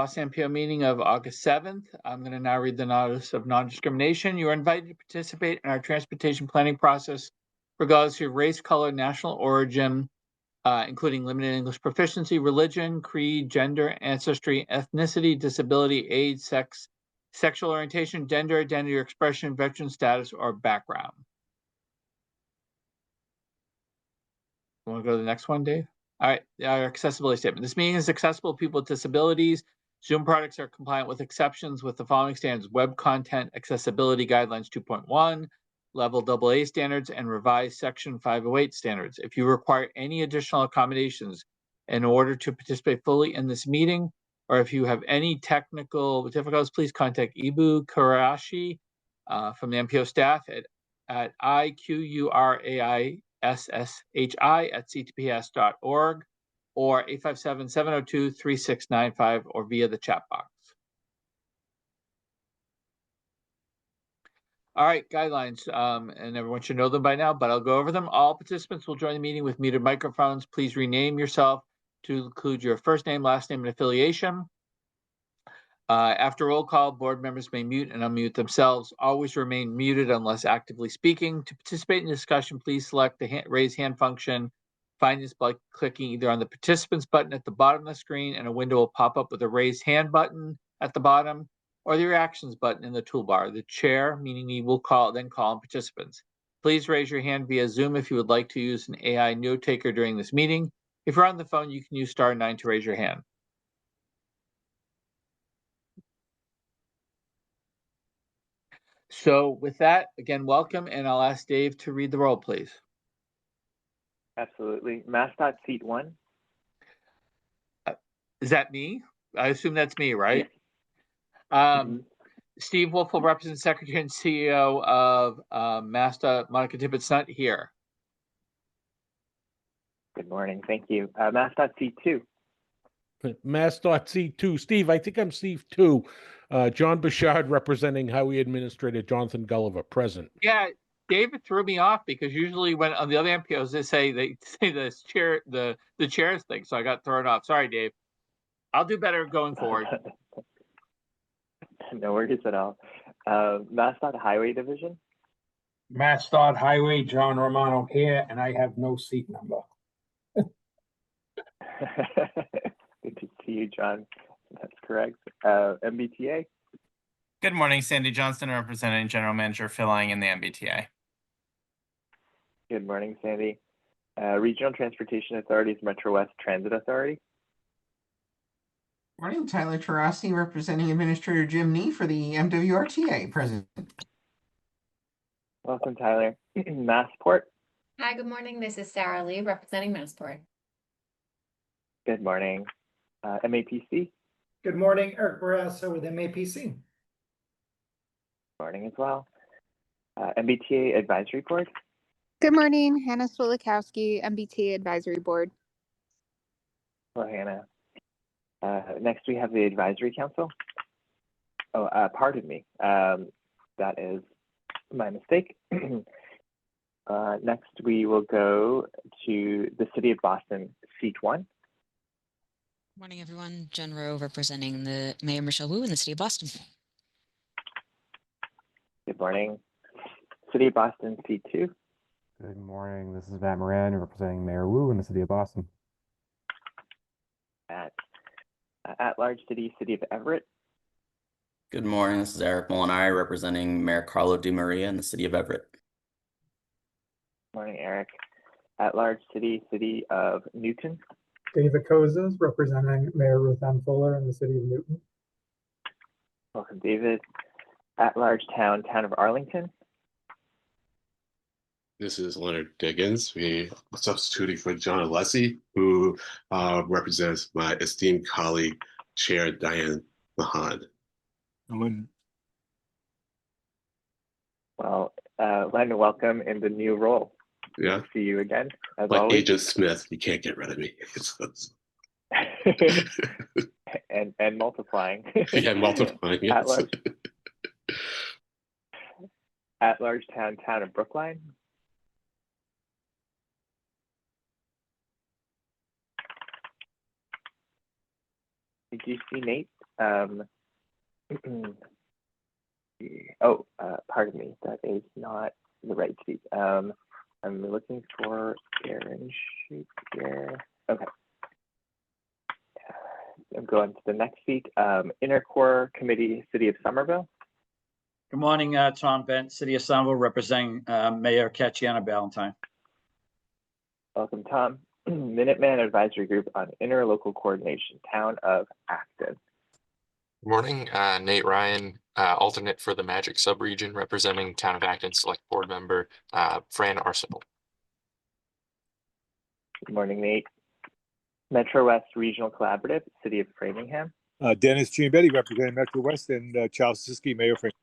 Boston MPO meeting of August 7th. I'm going to now read the notice of non-discrimination. You are invited to participate in our transportation planning process regardless of your race, color, national origin, including limited English proficiency, religion, creed, gender, ancestry, ethnicity, disability, age, sex, sexual orientation, gender identity or expression, veteran status, or background. You want to go to the next one, Dave? All right, our accessibility statement. This meeting is accessible to people with disabilities. Zoom products are compliant with exceptions with the following standards: Web Content Accessibility Guidelines 2.1, Level AA standards, and revised Section 508 standards. If you require any additional accommodations in order to participate fully in this meeting, or if you have any technical difficulties, please contact Ibu Kurashi from the MPO staff at IQURAISSHI@ctps.org or 857-702-3695 or via the chat box. All right, guidelines, and everyone should know them by now, but I'll go over them. All participants will join the meeting with muted microphones. Please rename yourself to include your first name, last name, and affiliation. After roll call, board members may mute and unmute themselves. Always remain muted unless actively speaking. To participate in the discussion, please select the raise hand function. Find this by clicking either on the participants button at the bottom of the screen, and a window will pop up with a raise hand button at the bottom, or the reactions button in the toolbar. The chair, meaning me, will then call on participants. Please raise your hand via Zoom if you would like to use an AI note taker during this meeting. If you're on the phone, you can use *9 to raise your hand. So with that, again, welcome, and I'll ask Dave to read the roll, please. Absolutely. Mascot seat 1. Is that me? I assume that's me, right? Yes. Steve Wolf will represent Secretary and CEO of MASTA, Monica Tippett here. Good morning. Thank you. Mascot seat 2. Mascot seat 2. Steve, I think I'm Steve 2. John Bouchard representing Highway Administrator Jonathan Gulliver, present. Yeah, David threw me off because usually when on the other MPOs they say this chair the chairs thing, so I got thrown off. Sorry, Dave. I'll do better going forward. No worries at all. Mascot Highway Division. Mascot Highway, John Romano here, and I have no seat number. Good to see you, John. That's correct. MBTA. Good morning, Sandy Johnston, representing General Manager Phil Lang in the MBTA. Good morning, Sandy. Regional Transportation Authorities, Metro West Transit Authority. Morning, Tyler Tarasi, representing Administrator Jim Nee for the MWRTA, present. Welcome, Tyler. Massport. Hi, good morning. This is Sarah Lee, representing Massport. Good morning. MAPC. Good morning, Eric Barrasso with MAPC. Morning as well. MBTA Advisory Board. Good morning, Hannah Stolikowski, MBTA Advisory Board. Hello, Hannah. Next, we have the Advisory Council. Oh, pardon me. That is my mistake. Next, we will go to the City of Boston, seat 1. Morning, everyone. Jen Rowe representing the Mayor Michelle Wu in the City of Boston. Good morning. City of Boston, seat 2. Good morning. This is Matt Moran representing Mayor Wu in the City of Boston. At-large city, City of Everett. Good morning. This is Eric Molinari representing Mayor Carlo DiMaria in the City of Everett. Morning, Eric. At-large city, City of Newton. David Kozas representing Mayor Ruth Ann Fuller in the City of Newton. Welcome, David. At-large town, Town of Arlington. This is Leonard Diggins. We are substituting for John Alessi, who represents my esteemed colleague, Chair Diane Mahan. Well, Len, welcome in the new role. Yeah. Good to see you again, as like always. Agent Smith, you can't get rid of me. and multiplying. Yeah, multiplying. Yes. At-large town, Town of Brookline. Did you see Nate? Pardon me, that is not the right seat. I'm looking for Aaron Sheep here. Okay. I'm going to the next seat. Inner Core Committee, City of Somerville. Good morning, Tom Bent, City of Somerville, representing Mayor Catiana Ballantyne. Welcome, Tom. Minuteman Advisory Group on Interlocal Coordination, Town of Acton. Good morning, Nate Ryan, alternate for the Magic Subregion, representing Town of Acton Select Board Member Fran Arsenal. Good morning, Nate. Metro West Regional Collaborative, City of Framingham. Dennis Giambetti, representing Metro West, and Charles Siski, Mayor of Framingham.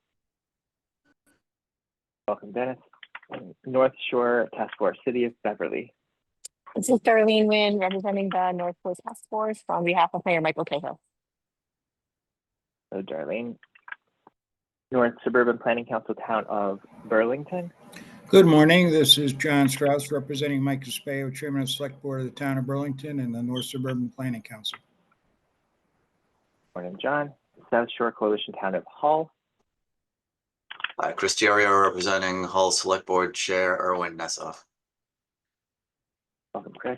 Welcome, Dennis. North Shore Task Force, City of Beverly. This is Darlene Wynn, representing the North Coast Task Force on behalf of Mayor Michael Cahill. Hello, Darlene. North Suburban Planning Council, Town of Burlington. Good morning. This is John Strauss, representing Mike Caspeo, Chairman of the Select Board of the Town of Burlington and the North Suburban Planning Council. Morning, John. South Shore Coalition, Town of Hull. Chris Diorio, representing Hull Select Board Chair Erwin Nessoff. Welcome, Chris.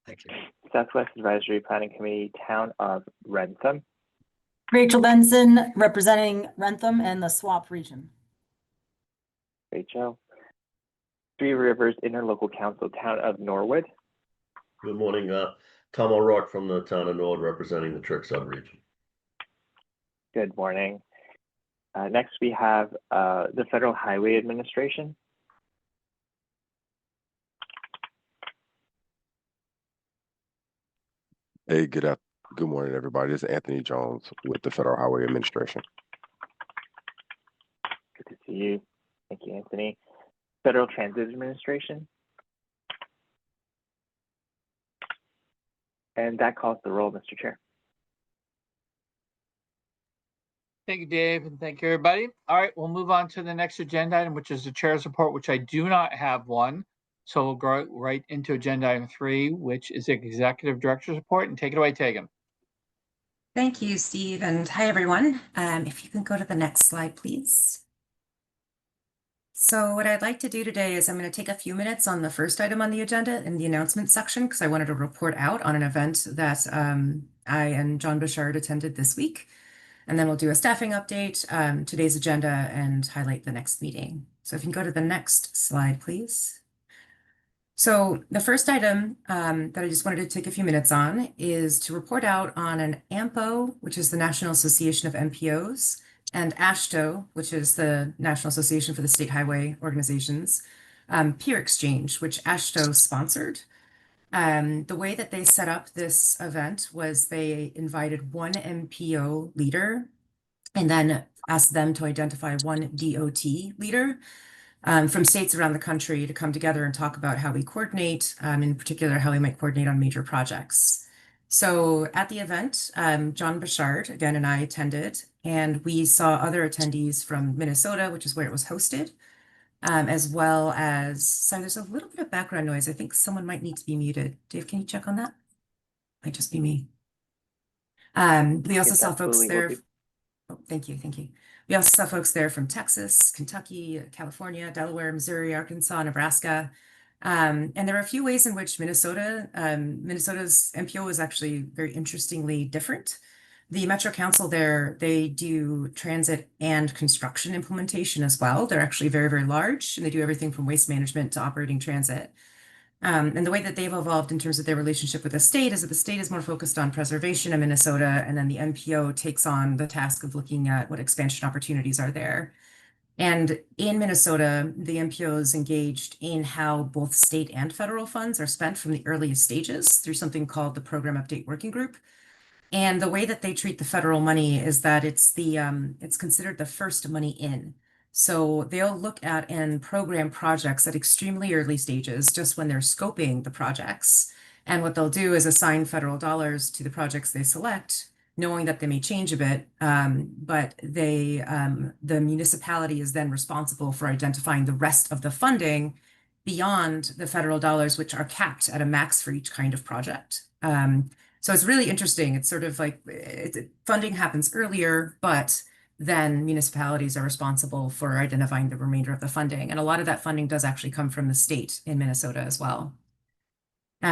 Thank you. Southwest Advisory Planning Committee, Town of Rentham. Rachel Benson, representing Rentham and the Swamp region. Rachel. Three Rivers Interlocal Council, Town of Norwood. Good morning. Tom O'Rourke from the Town of Norwood, representing the Trick Subregion. Good morning. Next, we have the Federal Highway Administration. Hey, good morning, everybody. This is Anthony Jones with the Federal Highway Administration. Good to see you. Thank you, Anthony. Federal Transit Administration. And that calls the roll, Mr. Chair. Thank you, Dave, and thank you, everybody. All right, we'll move on to the next agenda item, which is the chair's report, which I do not have one. So we'll go right into agenda item 3, which is executive director's report, and take it away, Tegan. Thank you, Steve, and hi, everyone. If you can go to the next slide, please. So what I'd like to do today is I'm going to take a few minutes on the first item on the agenda in the announcement section, because I wanted to report out on an event that I and John Bouchard attended this week. And then we'll do a staffing update, today's agenda, and highlight the next meeting. So if you can go to the next slide, please. So the first item that I just wanted to take a few minutes on is to report out on an AMPO, which is the National Association of MPOs, and AASHTO, which is the National Association for the State Highway Organizations, peer exchange, which AASHTO sponsored. The way that they set up this event was they invited one MPO leader and then asked them to identify one DOT leader from states around the country to come together and talk about how we coordinate, in particular, how we might coordinate on major projects. So at the event, John Bouchard, again, and I attended, and we saw other attendees from Minnesota, which is where it was hosted. As well as, sorry, there's a little bit of background noise. I think someone might need to be muted. Dave, can you check on that? Might just be me. We also saw folks there. Oh, thank you. We also saw folks there from Texas, Kentucky, California, Delaware, Missouri, Arkansas, Nebraska. And there are a few ways in which Minnesota's MPO is actually very interestingly different. The Metro Council there, they do transit and construction implementation as well. They're actually very, very large, and they do everything from waste management to operating transit. And the way that they've evolved in terms of their relationship with the state is that the state is more focused on preservation in Minnesota, and then the MPO takes on the task of looking at what expansion opportunities are there. And in Minnesota, the MPO is engaged in how both state and federal funds are spent from the earliest stages through something called the Program Update Working Group. And the way that they treat the federal money is that it's considered the first money in. So they'll look at and program projects at extremely early stages, just when they're scoping the projects. And what they'll do is assign federal dollars to the projects they select, knowing that they may change a bit, but the municipality is then responsible for identifying the rest of the funding beyond the federal dollars, which are capped at a max for each kind of project. So it's really interesting. It's sort of like funding happens earlier, but then municipalities are responsible for identifying the remainder of the funding. And a lot of that funding does actually come from the state in Minnesota as well.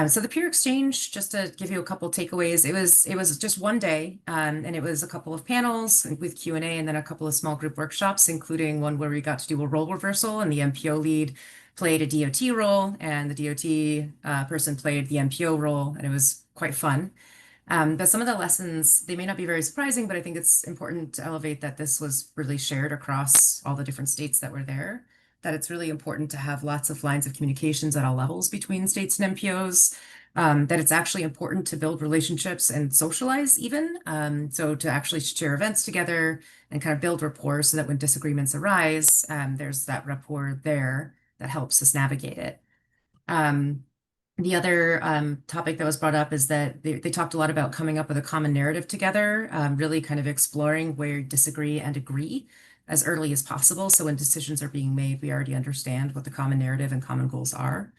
So the peer exchange, just to give you a couple takeaways, it was just one day, and it was a couple of panels with Q&A and then a couple of small group workshops, including one where we got to do a role reversal, and the MPO lead played a DOT role and the DOT person played the MPO role, and it was quite fun. But some of the lessons, they may not be very surprising, but I think it's important to elevate that this was really shared across all the different states that were there, that it's really important to have lots of lines of communications at all levels between states and MPOs, that it's actually important to build relationships and socialize even. So to actually share events together and kind of build rapport so that when disagreements arise, there's that rapport there that helps us navigate it. The other topic that was brought up is that they talked a lot about coming up with a common narrative together, really kind of exploring where you disagree and agree as early as possible. So when decisions are being made, we already understand what the common narrative and common goals are.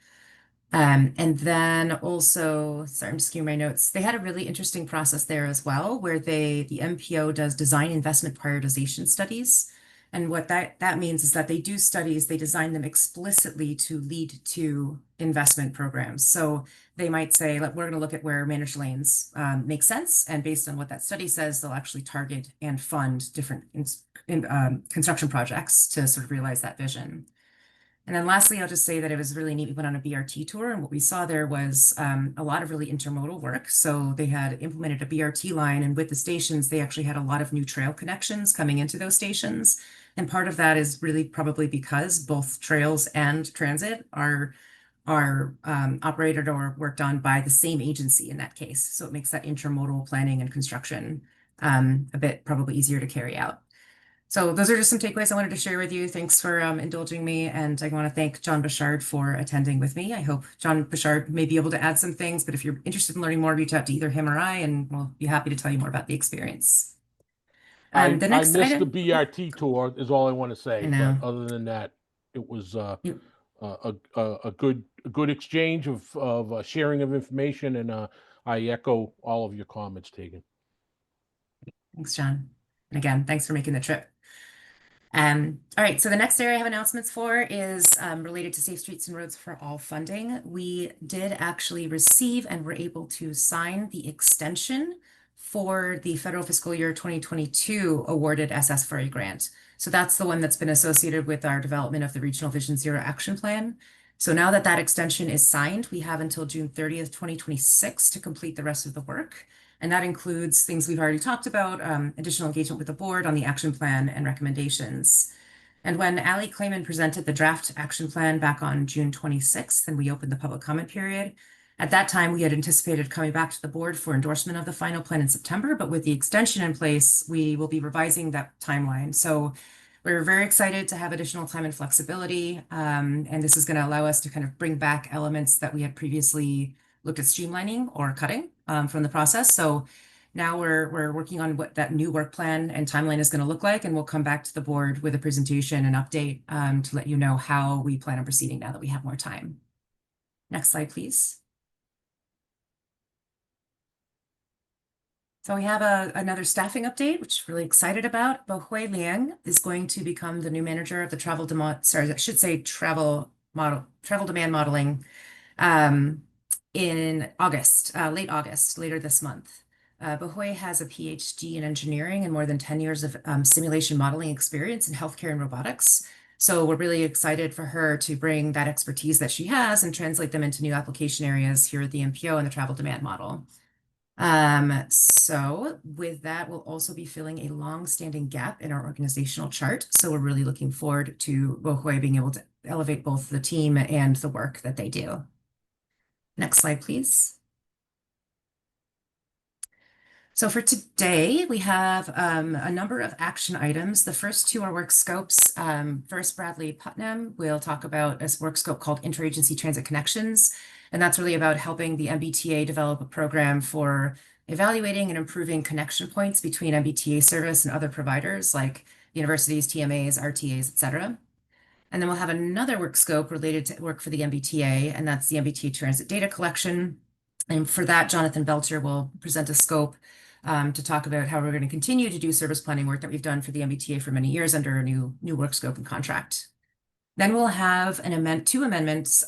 And then also, sorry, I'm just getting my notes. They had a really interesting process there as well, where the MPO does design investment prioritization studies. And what that means is that they do studies, they design them explicitly to lead to investment programs. So they might say, like, we're going to look at where managed lanes make sense. And based on what that study says, they'll actually target and fund different construction projects to sort of realize that vision. And then lastly, I'll just say that it was really neat. We went on a BRT tour, and what we saw there was a lot of really intermodal work. So they had implemented a BRT line, and with the stations, they actually had a lot of new trail connections coming into those stations. And part of that is really probably because both trails and transit are operated or worked on by the same agency in that case. So it makes that intermodal planning and construction a bit probably easier to carry out. So those are just some takeaways I wanted to share with you. Thanks for indulging me. And I want to thank John Bouchard for attending with me. I hope John Bouchard may be able to add some things, but if you're interested in learning more, reach out to either him or I, and we'll be happy to tell you more about the experience. I The next missed item, the BRT tour is all I want to say. I know. But other than that, it was a good exchange of sharing of information, and I echo all of your comments, Tegan. Thanks, John. And again, thanks for making the trip. All right, so the next area I have announcements for is related to Safe Streets and Roads for All funding. We did actually receive and were able to sign the extension for the federal fiscal year 2022 awarded SS for a grant. So that's the one that's been associated with our development of the Regional Vision Zero Action Plan. So now that that extension is signed, we have until June 30th, 2026 to complete the rest of the work. And that includes things we've already talked about, additional engagement with the board on the action plan and recommendations. And when Ali Clayman presented the draft action plan back on June 26th, and we opened the public comment period, at that time, we had anticipated coming back to the board for endorsement of the final plan in September, but with the extension in place, we will be revising that timeline. So we're very excited to have additional time and flexibility, and this is going to allow us to kind of bring back elements that we had previously looked at streamlining or cutting from the process. So now we're working on what that new work plan and timeline is going to look like, and we'll come back to the board with a presentation and update to let you know how we plan on proceeding now that we have more time. Next slide, please. So we have another staffing update, which we're really excited about. Bohui Liang is going to become the new manager of the travel demand modeling in August, late August, later this month. Bohui has a PhD in engineering and more than 10 years of simulation modeling experience in healthcare and robotics. So we're really excited for her to bring that expertise that she has and translate them into new application areas here at the MPO and the travel demand model. So with that, we'll also be filling a long-standing gap in our organizational chart. So we're really looking forward to Bohui being able to elevate both the team and the work that they do. Next slide, please. So for today, we have a number of action items. The first two are work scopes. First, Bradley Putnam will talk about a work scope called Interagency Transit Connections. And that's really about helping the MBTA develop a program for evaluating and improving connection points between MBTA service and other providers like universities, TMAs, RTAs, et cetera. And then we'll have another work scope related to work for the MBTA, and that's the MBTA transit data collection. And for that, Jonathan Belcher will present a scope to talk about how we're going to continue to do service planning work that we've done for the MBTA for many years under a new work scope and contract. Then we'll have two amendments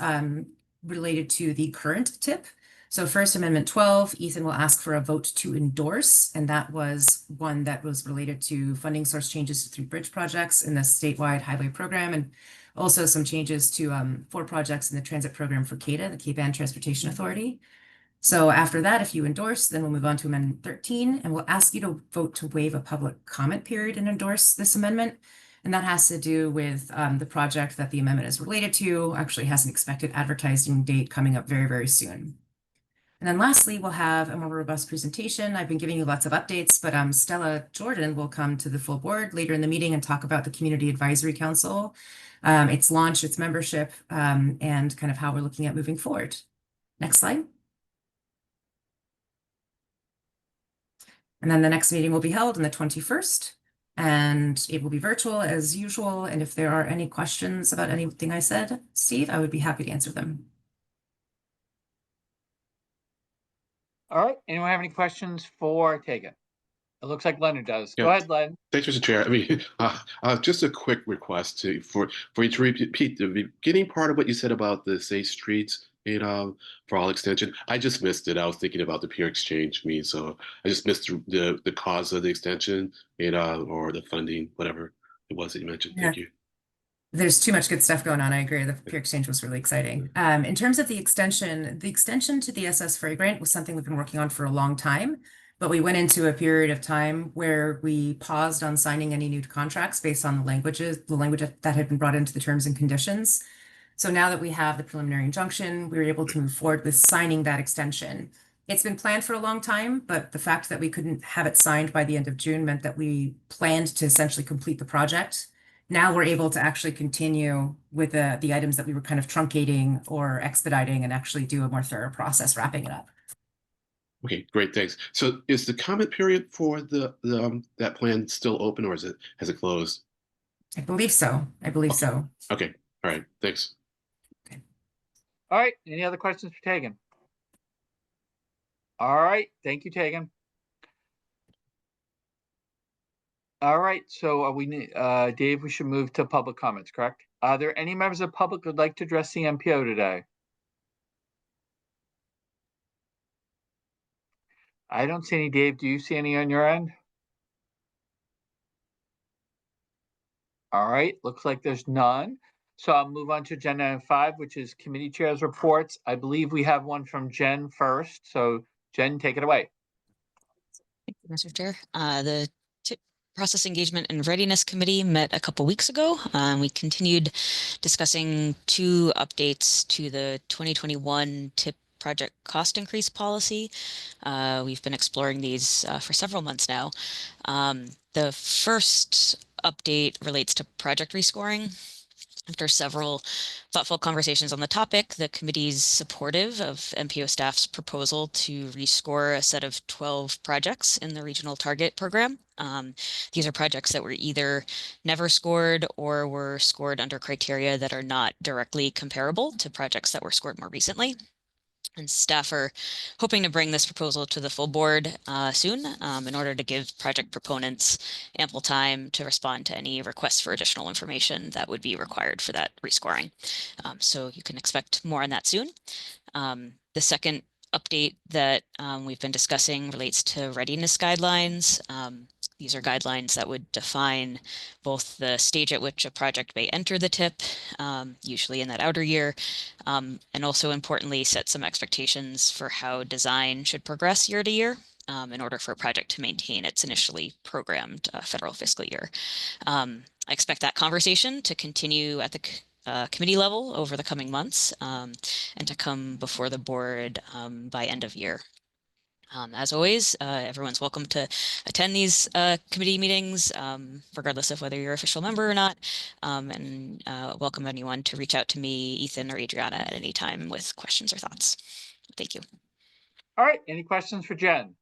related to the current TIP. So first, Amendment 12, Ethan will ask for a vote to endorse, and that was one that was related to funding source changes to 3 bridge projects in the statewide highway program, and also some changes to 4 projects in the transit program for CATA, the Cape Ann Transportation Authority. So after that, if you endorse, then we'll move on to Amendment 13, and we'll ask you to vote to waive a public comment period and endorse this amendment. And that has to do with the project that the amendment is related to, actually has an expected advertising date coming up very, very soon. And then lastly, we'll have a more robust presentation. I've been giving you lots of updates, but Stella Jordan will come to the full board later in the meeting and talk about the Community Advisory Council, its launch, its membership, and kind of how we're looking at moving forward. Next slide. And then the next meeting will be held on the 21st, and it will be virtual as usual. And if there are any questions about anything I said, Steve, I would be happy to answer them. All right. Anyone have any questions for Tegan? It looks like Leonard does. Go ahead, Len. Thanks, Mr. Chair. I mean, just a quick request for you to repeat the beginning part of what you said about the Safe Streets for all extension. I just missed it. I was thinking about the peer exchange so I just missed the cause of the extension or the funding, whatever it was that you mentioned. Yeah. Thank you. There's too much good stuff going on. I agree. The peer exchange was really exciting. In terms of the extension to the SS Ferry grant was something we've been working on for a long time, but we went into a period of time where we paused on signing any new contracts based on the language that had been brought into the terms and conditions. So now that we have the preliminary injunction, we were able to move forward with signing that extension. It's been planned for a long time, but the fact that we couldn't have it signed by the end of June meant that we planned to essentially complete the project. Now we're able to actually continue with the items that we were kind of truncating or expediting and actually do a more thorough process wrapping it up. Okay, great, thanks. So is the comment period for that plan still open, or has it closed? I believe so. Okay, all right, thanks. All right. Any other questions for Tegan? All right. Thank you, Tegan. All right. So Dave, we should move to public comments, correct? Are there any members of the public who would like to address the MPO today? I don't see any. Dave, do you see any on your end? All right. Looks like there's none. So I'll move on to agenda 5, which is committee chairs reports. I believe we have one from Jen first. So Jen, take it away. Thank you, Mr. Chair. The TIP Process Engagement and Readiness Committee met a couple weeks ago. We continued discussing 2 updates to the 2021 TIP project cost increase policy. We've been exploring these for several months now. The first update relates to project rescoring. After several thoughtful conversations on the topic, the committee is supportive of MPO staff's proposal to rescore a set of 12 projects in the regional target program. These are projects that were either never scored or were scored under criteria that are not directly comparable to projects that were scored more recently. And staff are hoping to bring this proposal to the full board soon in order to give project proponents ample time to respond to any requests for additional information that would be required for that rescoring. So you can expect more on that soon. The second update that we've been discussing relates to readiness guidelines. These are guidelines that would define both the stage at which a project may enter the TIP, usually in that outer year, and also importantly set some expectations for how design should progress year to year in order for a project to maintain its initially programmed federal fiscal year. I expect that conversation to continue at the committee level over the coming months and to come before the board by end of year. As always, everyone's welcome to attend these committee meetings, regardless of whether you're an official member or not, and welcome anyone to reach out to me, Ethan, or Adriana at any time with questions or thoughts. Thank you. All right. Any questions for Jen?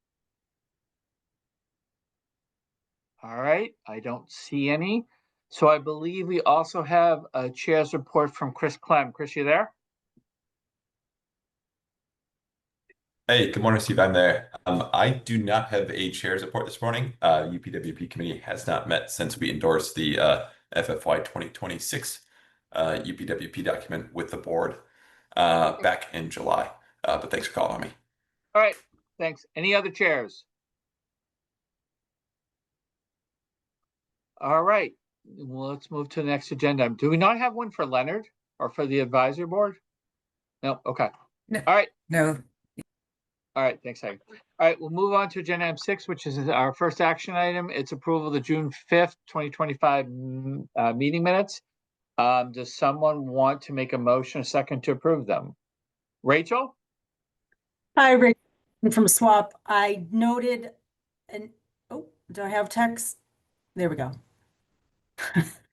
All right. I don't see any. So I believe we also have a chair's report from Chris Clem. Chris, you there? Hey, good morning, Steve. I'm there. I do not have a chair's report this morning. UPWP committee has not met since we endorsed the FFY 2026 UPWP document with the board back in July. But thanks for calling me. All right, thanks. Any other chairs? All right, well, let's move to the next agenda. Do we not have one for Leonard or for the advisory board? No, okay. No. All right. No. All right, thanks, Hank. All right, we'll move on to agenda item 6, which is our first action item. It's approval of the June 5th, 2025 meeting minutes. Does someone want to make a motion, a second to approve them? Rachel? Hi, Rick from SWAP. I noted, and oh, do I have text? There we go.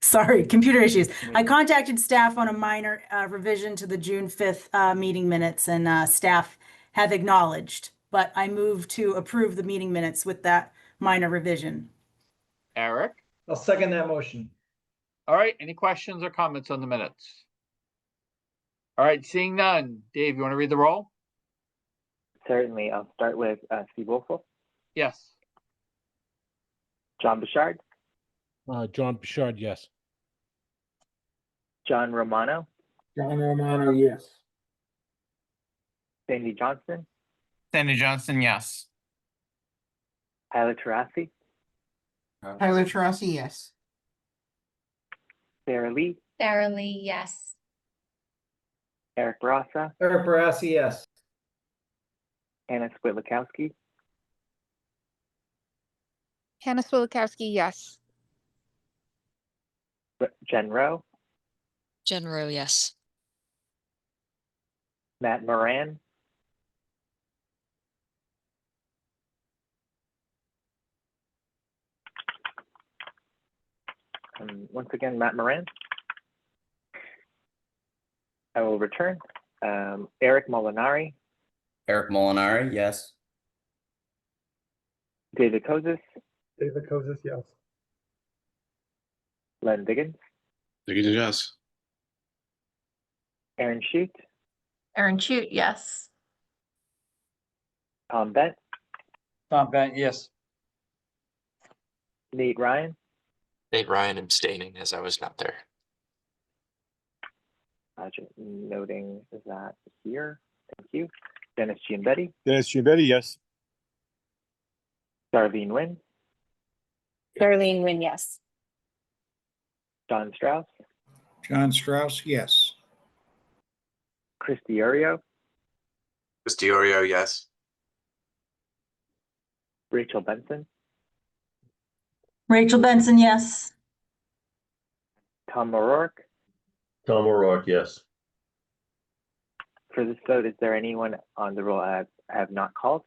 Sorry, computer issues. I contacted staff on a minor revision to the June 5th meeting minutes, and staff have acknowledged, but I move to approve the meeting minutes with that minor revision. Eric? I'll second that motion. All right, any questions or comments on the minutes? All right, seeing none. Dave, you want to read the roll? Certainly. I'll start with Steve Wolfel, Yes. John Bouchard, John Bouchard, yes. John Romano, John Romano, yes. Sandy Johnson, Sandy Johnson, yes. Tyler Tarasi, Tyler Tarasi, yes. Sarah Lee, Sarah Lee, yes. Eric Barassa, Eric Barassi, yes. Anna Switlikowski, Hannah Swilikowski, yes. Jen Rowe, Jen Rowe, yes. Matt Moran, once again, Matt Moran. I will return. Eric Molinari, Eric Molinari, yes. David Kozis, David Kozis, yes. Len Diggins, Diggins, yes. Aaron Shute, Aaron Chute, yes. Tom Bent, Tom Bent, yes. Nate Ryan, Nate Ryan abstaining as I was not there. just noting that here. Thank you. Dennis Giambetti, Dennis Giambetti, yes. Darlene Wynn, Darlene Wynn, yes. John Strauss, John Strauss, yes. Chris Diorio, Chris Diorio, yes. Rachel Benson, Rachel Benson, yes. Tom O'Rourke. Tom O'Rourke, yes. For this vote, is there anyone on the roll I have not called?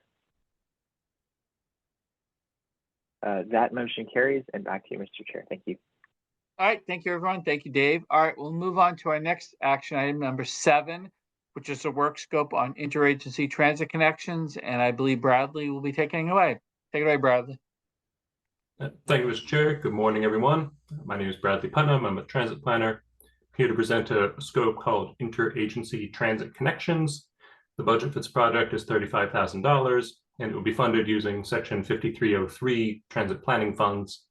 That motion carries, and back to you, Mr. Chair. Thank you. All right, thank you, everyone. Thank you, Dave. All right, we'll move on to our next action item, number 7, which is a work scope on interagency transit connections, and I believe Bradley will be taking it away. Take it away, Bradley. Thank you, Mr. Chair. Good morning, everyone. My name is Bradley Putnam. I'm a transit planner. I'm here to present a scope called Interagency Transit Connections. The budget for this project is $35,000, and it will be funded using Section 5303 Transit Planning Funds.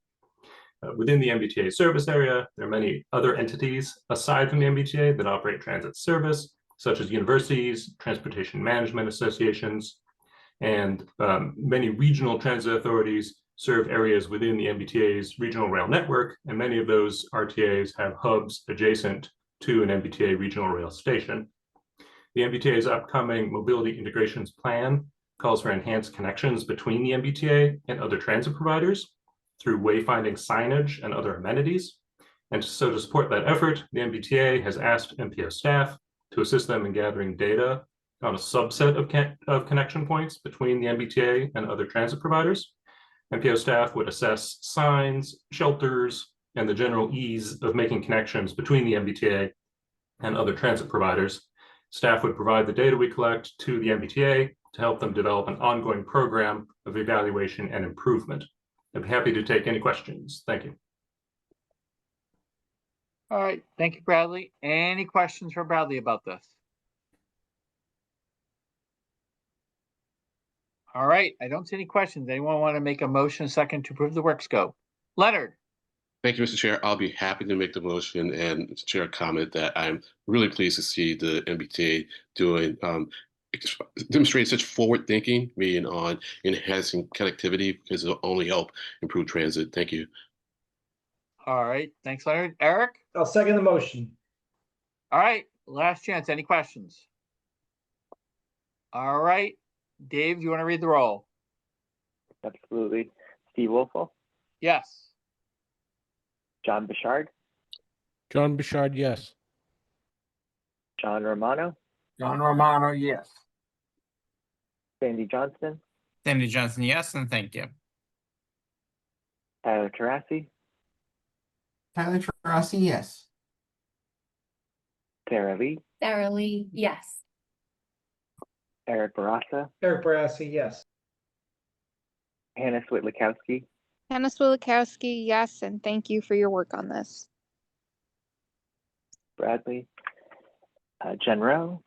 Within the MBTA service area, there are many other entities aside from the MBTA that operate transit service, such as universities, transportation management associations, and many regional transit authorities serve areas within the MBTA's regional rail network, and many of those RTAs have hubs adjacent to an MBTA regional rail station. The MBTA's upcoming Mobility Integrations Plan calls for enhanced connections between the MBTA and other transit providers through wayfinding signage and other amenities. And so to support that effort, the MBTA has asked MPO staff to assist them in gathering data on a subset of connection points between the MBTA and other transit providers. MPO staff would assess signs, shelters, and the general ease of making connections between the MBTA and other transit providers. Staff would provide the data we collect to the MBTA to help them develop an ongoing program of evaluation and improvement. I'd be happy to take any questions. Thank you. All right, thank you, Bradley. Any questions for Bradley about this? All right, I don't see any questions. Anyone want to make a motion second to approve the work scope? Leonard? Thank you, Mr. Chair. I'll be happy to make the motion and share a comment that I'm really pleased to see the MBTA doing, demonstrating such forward thinking, meaning on enhancing connectivity because it'll only help improve transit. Thank you. All right, thanks, Leonard. Eric? I'll second the motion. All right, last chance. Any questions? All right, Dave, do you want to read the roll? Absolutely. Steve Wolfel, Yes. John Bouchard, John Bouchard, yes. John Romano, John Romano, yes. Sandy Johnston, Sandy Johnson, yes, and thank you. Tyler Terasi, Tyler Terasi, yes. Sarah Lee, Sarah Lee, yes. Eric Barassa, Eric Barassi, yes. Hannah Switlikowski, Hannah Swilikowski, yes, and thank you for your work on this. Bradley, Jen Rowe,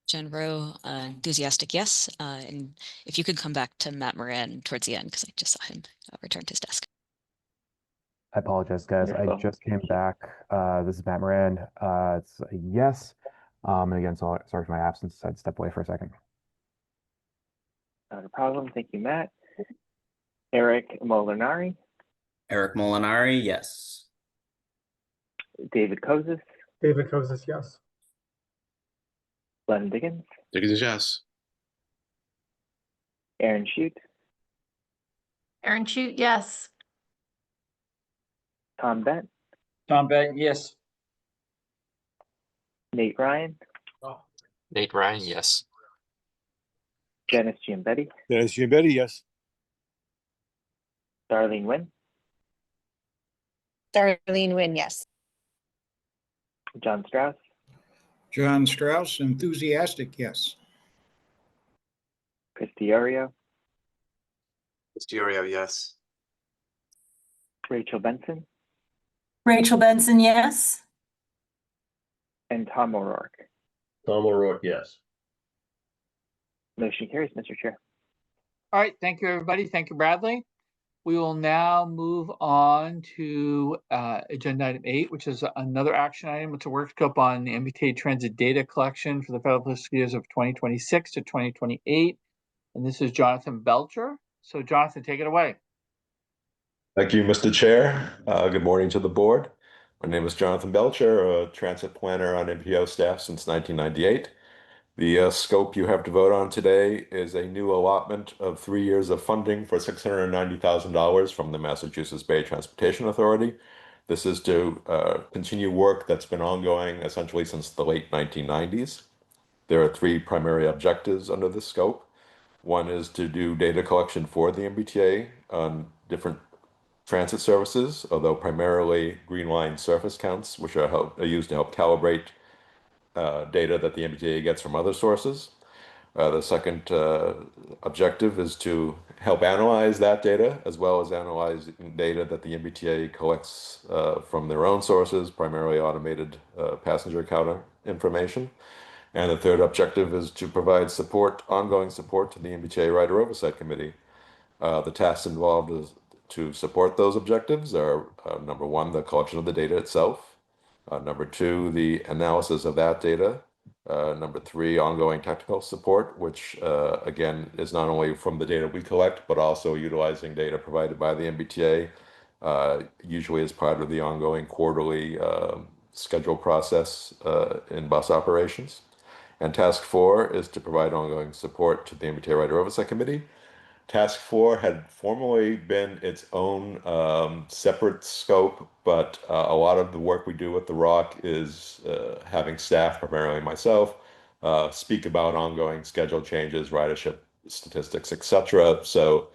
Jen Rowe, enthusiastic, yes. And if you could come back to Matt Moran towards the end, because I just saw him return to his desk. I apologize, guys. I just came back. This is Matt Moran. It's a yes. And again, sorry for my absence. I'd step away for a second. not a problem. Thank you, Matt. Eric Molinari, Eric Molinari, yes. David Kozis, David Kozis, yes. Glenn Diggins, Diggins, yes. Aaron Shute, Aaron Shute, yes. Tom Bent, Tom Bent, yes. Nate Ryan, Nate Ryan, yes. Janice Giambetti, Dennis Giambetti, yes. Darlene Nguyen, Darlene Nguyen, yes. John Strauss, John Strauss, enthusiastic, yes. Christy Orio, Mysterio, yes. Rachel Benson, Rachel Benson, yes. and Tom O'Rourke. Tom O'Rourke, yes. Motion carries, Mr. Chair. All right, thank you, everybody. Thank you, Bradley. We will now move on to agenda item 8, which is another action item. It's a work scope on the MBTA transit data collection for the federal fiscal years of 2026 to 2028. And this is Jonathan Belcher. So Jonathan, take it away. Thank you, Mr. Chair. Good morning to the board. My name is Jonathan Belcher, a transit planner on MPO staff since 1998. The scope you have to vote on today is a new allotment of 3 years of funding for $690,000 from the Massachusetts Bay Transportation Authority. This is to continue work that's been ongoing essentially since the late 1990s. There are 3 primary objectives under this scope. One is to do data collection for the MBTA on different transit services, although primarily Green Line surface counts, which are used to help calibrate data that the MBTA gets from other sources. The second objective is to help analyze that data, as well as analyze data that the MBTA collects from their own sources, primarily automated passenger counter information. And the third objective is to provide support, ongoing support to the MBTA Rider Oversight Committee. The tasks involved is to support those objectives are number 1, the collection of the data itself. Number 2, the analysis of that data. Number 3, ongoing technical support, which again is not only from the data we collect, but also utilizing data provided by the MBTA, usually as part of the ongoing quarterly schedule process in bus operations. And task 4 is to provide ongoing support to the MBTA Rider Oversight Committee. Task 4 had formerly been its own separate scope, but a lot of the work we do with the ROC is having staff, primarily myself, speak about ongoing schedule changes, ridership statistics, etc. So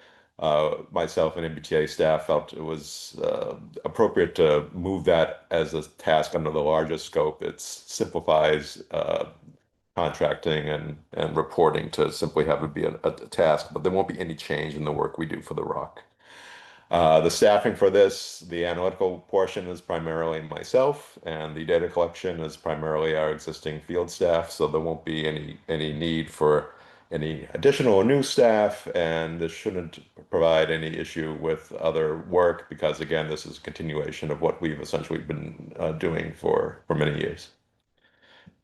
myself and MBTA staff felt it was appropriate to move that as a task under the larger scope. It simplifies contracting and reporting to simply have it be a task, but there won't be any change in the work we do for the ROC. The staffing for this, the analytical portion is primarily myself, and the data collection is primarily our existing field staff, so there won't be any need for any additional or new staff, and this shouldn't provide any issue with other work because, again, this is a continuation of what we've essentially been doing for many years.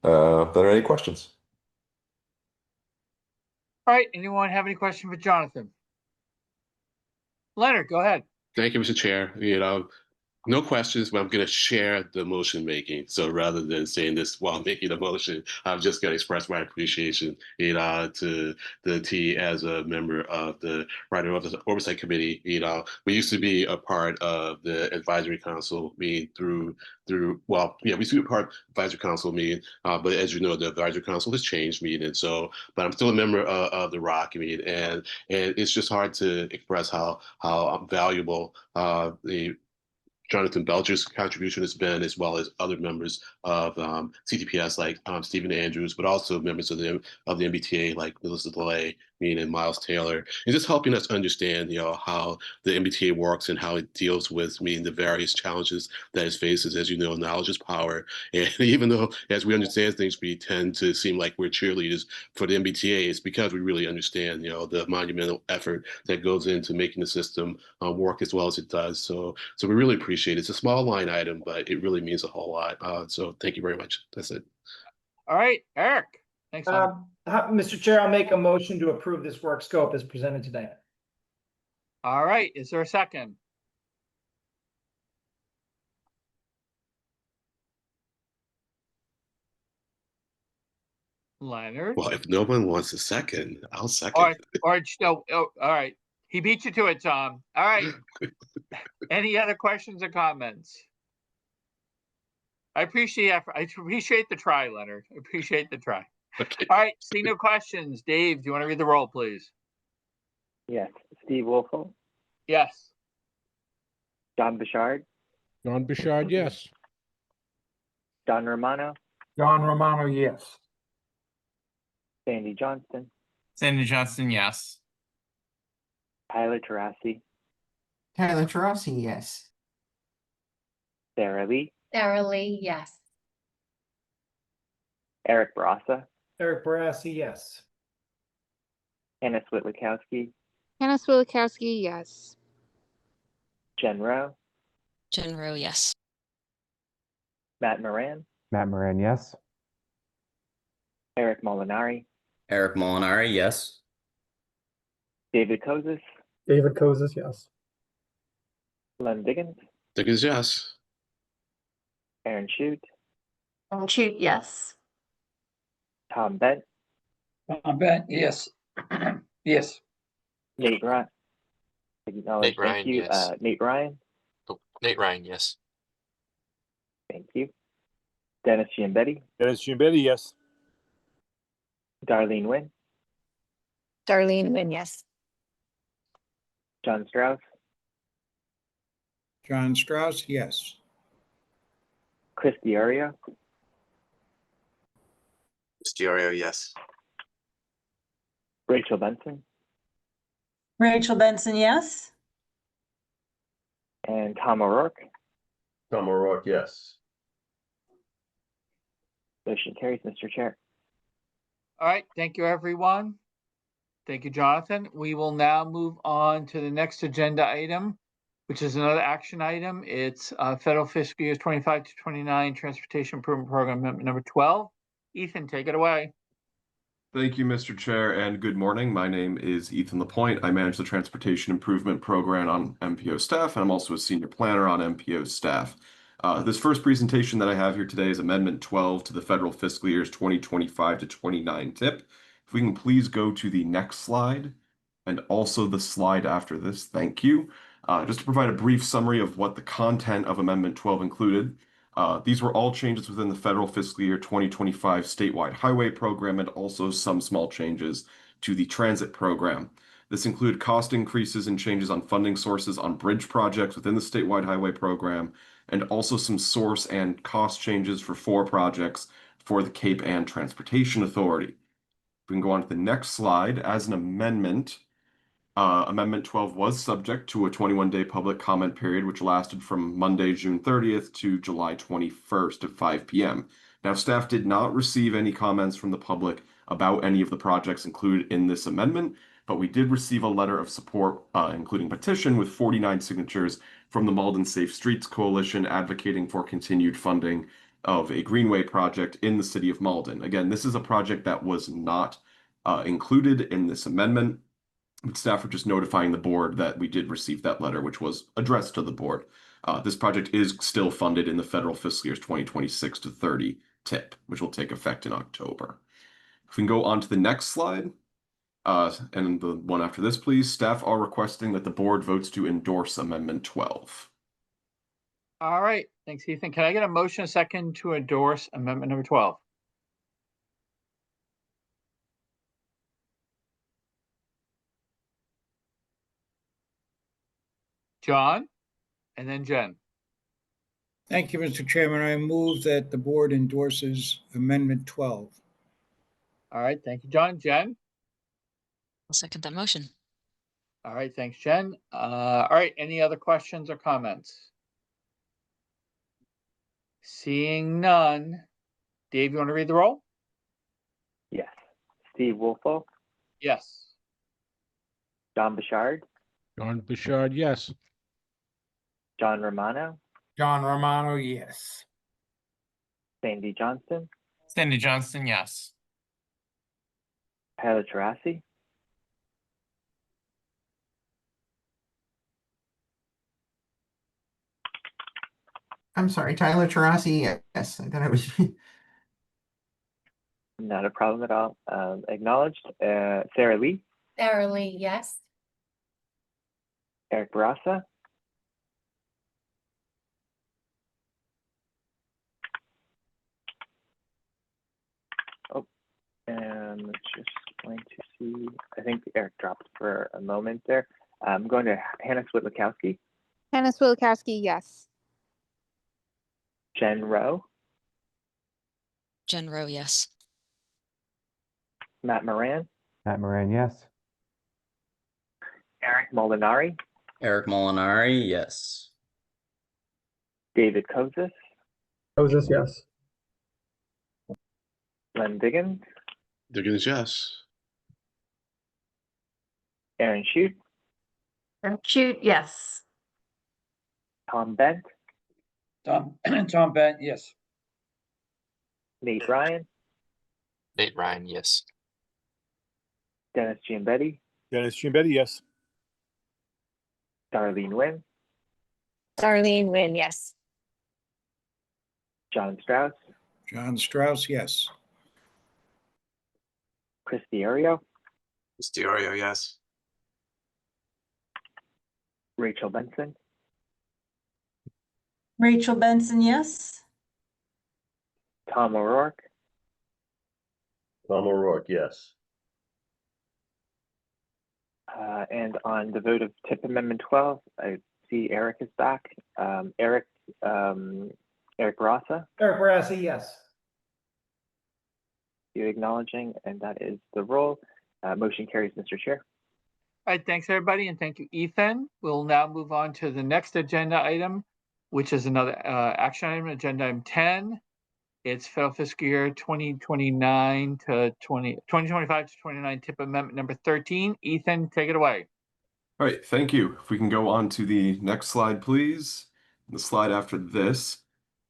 Are there any questions? All right, anyone have any question for Jonathan? Leonard, go ahead. Thank you, Mr. Chair. No questions, but I'm going to share the motion making. So rather than saying this while making the motion, I'm just going to express my appreciation, to the T as a member of the Writing Oversight Committee. We used to be a part of the advisory council meeting we used to be a part of the advisory council meeting, but as you know, the advisory council has changed meeting, and so, but I'm still a member of the ROC meeting, and it's just hard to express how valuable the Jonathan Belcher's contribution has been, as well as other members of CTPS like Stephen Andrews, but also members of the MBTA like Melissa DeLay, and Miles Taylor, and just helping us understand, how the MBTA works and how it deals with the various challenges that it faces. As you know, knowledge is power, and even though as we understand things, we tend to seem like we're cheerleaders for the MBTA, it's because we really understand, the monumental effort that goes into making the system work as well as it does. So we really appreciate it. It's a small line item, but it really means a whole lot. So thank you very much. That's it. All right, Eric. Thanks. Mr. Chair, I'll make a motion to approve this work scope as presented today. All right, is there a second? Leonard? Well, if no one wants a second, I'll second. All right. He beat you to it, Tom. All right. Any other questions or comments? I appreciate the try, Leonard. I appreciate the try. Okay. All right, see no questions. Dave, do you want to read the roll, please? Yes. Steve Wolfel, Yes. John Bouchard, John Bouchard, yes. Don Romano, John Romano, yes. Sandy Johnston, Sandy Johnston, yes. Tyler Tarasi, Tyler Tarasi, yes. Sarah Lee, Sarah Lee, yes. Eric Barassa, Eric Barassi, yes. Hannah Switlikowski, Hannah Swilikowski, yes. Jen Rowe, Jen Rowe, yes. Matt Moran, Matt Moran, yes. Eric Molinari, Eric Molinari, yes. David Kozis, David Kozis, yes. Len Diggins, Diggins, yes. Aaron Shute, Aaron Shute, yes. Tom Bent, Tom Bent, yes. Yes. Nate Ryan. Nate Ryan, thank you. yes. Nate Ryan, Nate Ryan, yes. thank you. Dennis Giambetti, Dennis Giambetti, yes. Darlene Wynn, Darlene Wynn, yes. John Strauss, John Strauss, yes. Chris Diorio, Mysterio, yes. Rachel Benson, Rachel Benson, yes. and Tom O'Rourke. Tom O'Rourke, yes. Motion carries, Mr. Chair. All right, thank you, everyone. Thank you, Jonathan. We will now move on to the next agenda item, which is another action item. It's Federal Fiscal Years 25 to 29 Transportation Improvement Program Amendment number 12. Ethan, take it away. Thank you, Mr. Chair, and good morning. My name is Ethan Lapointe. I manage the Transportation Improvement Program on MPO staff, and I'm also a senior planner on MPO staff. This first presentation that I have here today is Amendment 12 to the Federal Fiscal Years 2025 to 29 TIP. If we can please go to the next slide, and also the slide after this, thank you. Just to provide a brief summary of what the content of Amendment 12 included. These were all changes within the Federal Fiscal Year 2025 statewide highway program and also some small changes to the transit program. This included cost increases and changes on funding sources on bridge projects within the statewide highway program, and also some source and cost changes for 4 projects for the Cape Ann Transportation Authority. We can go on to the next slide. As an amendment, Amendment 12 was subject to a 21-day public comment period, which lasted from Monday, June 30th to July 21st at 5 p.m. Now, staff did not receive any comments from the public about any of the projects included in this amendment, but we did receive a letter of support, including petition with 49 signatures from the Malden Safe Streets Coalition advocating for continued funding of a greenway project in the city of Malden. Again, this is a project that was not included in this amendment. But staff are just notifying the board that we did receive that letter, which was addressed to the board. This project is still funded in the federal fiscal years 2026 to 30 TIP, which will take effect in October. If we can go on to the next slide, and the one after this, please. Staff are requesting that the board votes to endorse Amendment 12. All right, thanks, Ethan. Can I get a motion, a second, to endorse amendment number 12? John, and then Jen. Thank you, Mr. Chairman. I move that the board endorses Amendment 12. All right, thank you, John. Jen? I'll second that motion. All right, thanks, Jen. All right, any other questions or comments? Seeing none. Dave, you want to read the roll? Yes. Steve Woolfolk, Yes. John Bouchard, John Bouchard, yes. John Romano, John Romano, yes. Sandy Johnston, Sandy Johnston, yes. Tyler Tarasi, I'm sorry, Tyler Tarasi, yes. I thought it was. not a problem at all. Acknowledged. Sarah Lee, Sarah Lee, yes. Eric Barassa, and just going to see, I think Eric dropped for a moment there. I'm going to Hannah Switlikowski, Hannah Swilikowski, yes. Jen Rowe, Jen Rowe, yes. Matt Moran, Matt Moran, yes. Eric Molinari, Eric Molinari, yes. David Kozis, Moses, yes. Len Diggins, Diggins, yes. Aaron Shute, Shoot, yes. Tom Bent, Tom Bent, yes. Nate Ryan, Nate Ryan, yes. Dennis Giambetti, Dennis Giambetti, yes. Darlene Wynn, Darlene Wynn, yes. John Strauss, John Strauss, yes. Chris Diorio, Mysterio, yes. Rachel Benson, Rachel Benson, yes. Tom O'Rourke, Tom O'Rourke, yes. And on the vote of TIP Amendment 12, I see Eric is back. Eric Barassa, Eric Barassi, yes. you acknowledging, and that is the roll. Motion carries, Mr. Chair. All right, thanks, everybody, and thank you, Ethan. We'll now move on to the next agenda item, which is another action item, agenda item 10. It's federal fiscal year 2025 to 29 TIP amendment number 13. Ethan, take it away. All right, thank you. If we can go on to the next slide, please. The slide after this.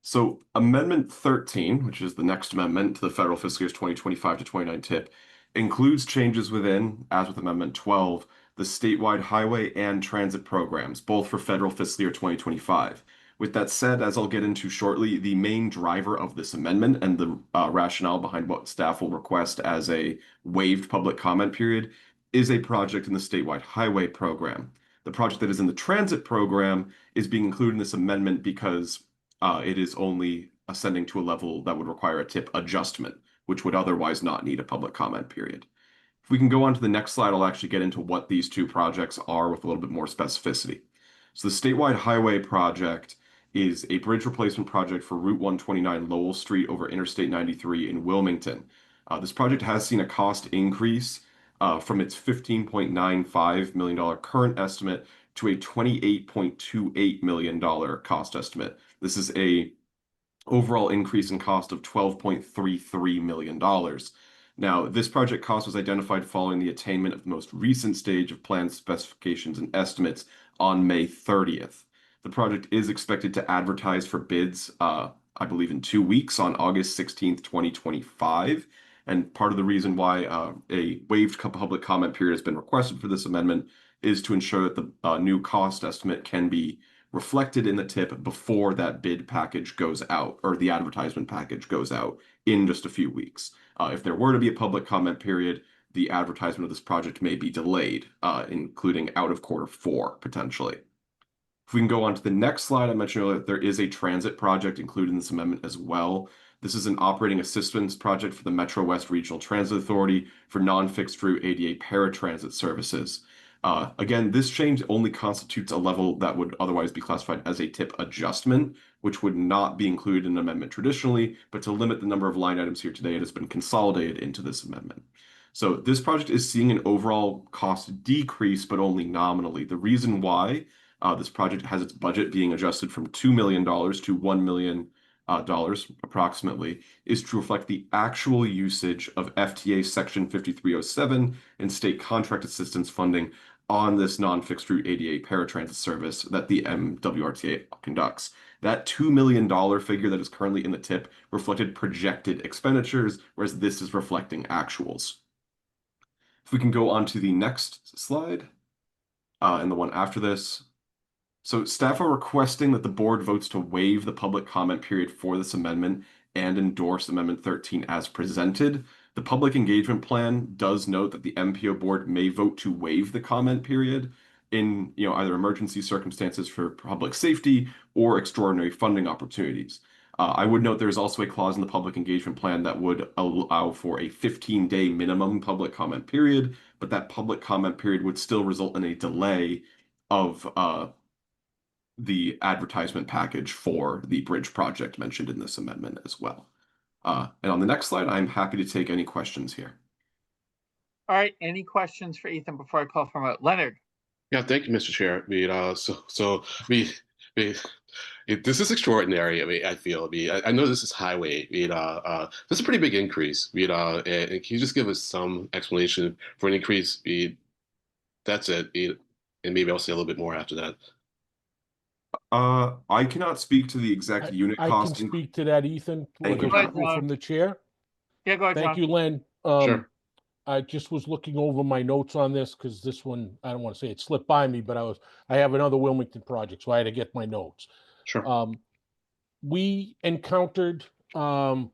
So Amendment 13, which is the next amendment to the federal fiscal years 2025 to 29 TIP, includes changes within, as with Amendment 12, the statewide highway and transit programs, both for federal fiscal year 2025. With that said, as I'll get into shortly, the main driver of this amendment and the rationale behind what staff will request as a waived public comment period is a project in the statewide highway program. The project that is in the transit program is being included in this amendment because it is only ascending to a level that would require a TIP adjustment, which would otherwise not need a public comment period. If we can go on to the next slide, I'll actually get into what these two projects are with a little bit more specificity. So the statewide highway project is a bridge replacement project for Route 129 Lowell Street over Interstate 93 in Wilmington. This project has seen a cost increase from its $15.95 million current estimate to a $28.28 million cost estimate. This is a overall increase in cost of $12.33 million. Now, this project cost was identified following the attainment of the most recent stage of plan specifications and estimates on May 30th. The project is expected to advertise for bids, I believe, in 2 weeks on August 16th, 2025. And part of the reason why a waived public comment period has been requested for this amendment is to ensure that the new cost estimate can be reflected in the tip before that bid package goes out, or the advertisement package goes out in just a few weeks. If there were to be a public comment period, the advertisement of this project may be delayed, including out of Q4 potentially. If we can go on to the next slide, I mentioned earlier that there is a transit project included in this amendment as well. This is an operating assistance project for the Metro West Regional Transit Authority for non-fixed route ADA paratransit services. Again, this change only constitutes a level that would otherwise be classified as a tip adjustment, which would not be included in an amendment traditionally, but to limit the number of line items here today, it has been consolidated into this amendment. So this project is seeing an overall cost decrease, but only nominally. The reason why this project has its budget being adjusted from $2 million to $1 million approximately is to reflect the actual usage of FTA Section 5307 and state contract assistance funding on this non-fixed route ADA paratransit service that the MWRTA conducts. That $2 million figure that is currently in the tip reflected projected expenditures, whereas this is reflecting actuals. If we can go on to the next slide, and the one after this. So staff are requesting that the board votes to waive the public comment period for this amendment and endorse Amendment 13 as presented. The public engagement plan does note that the MPO board may vote to waive the comment period in either emergency circumstances for public safety or extraordinary funding opportunities. I would note there's also a clause in the public engagement plan that would allow for a 15-day minimum public comment period, but that public comment period would still result in a delay of the advertisement package for the bridge project mentioned in this amendment as well. And on the next slide, I'm happy to take any questions here. All right, any questions for Ethan before I call from Leonard? Yeah, thank you, Mr. Chair. This is extraordinary. I feel. I know this is highway. This is a pretty big increase. And can you just give us some explanation for an increase? That's it. And maybe I'll say a little bit more after that. I cannot speak to the exact unit cost. I can speak to that, Ethan. Thank you. From the chair. Yeah, go ahead, Thank John. you, Len. Sure. I just was looking over my notes on this because this one, I don't want to say it slipped by me, but I have another Wilmington project, so I had to get my notes. Sure. We encountered some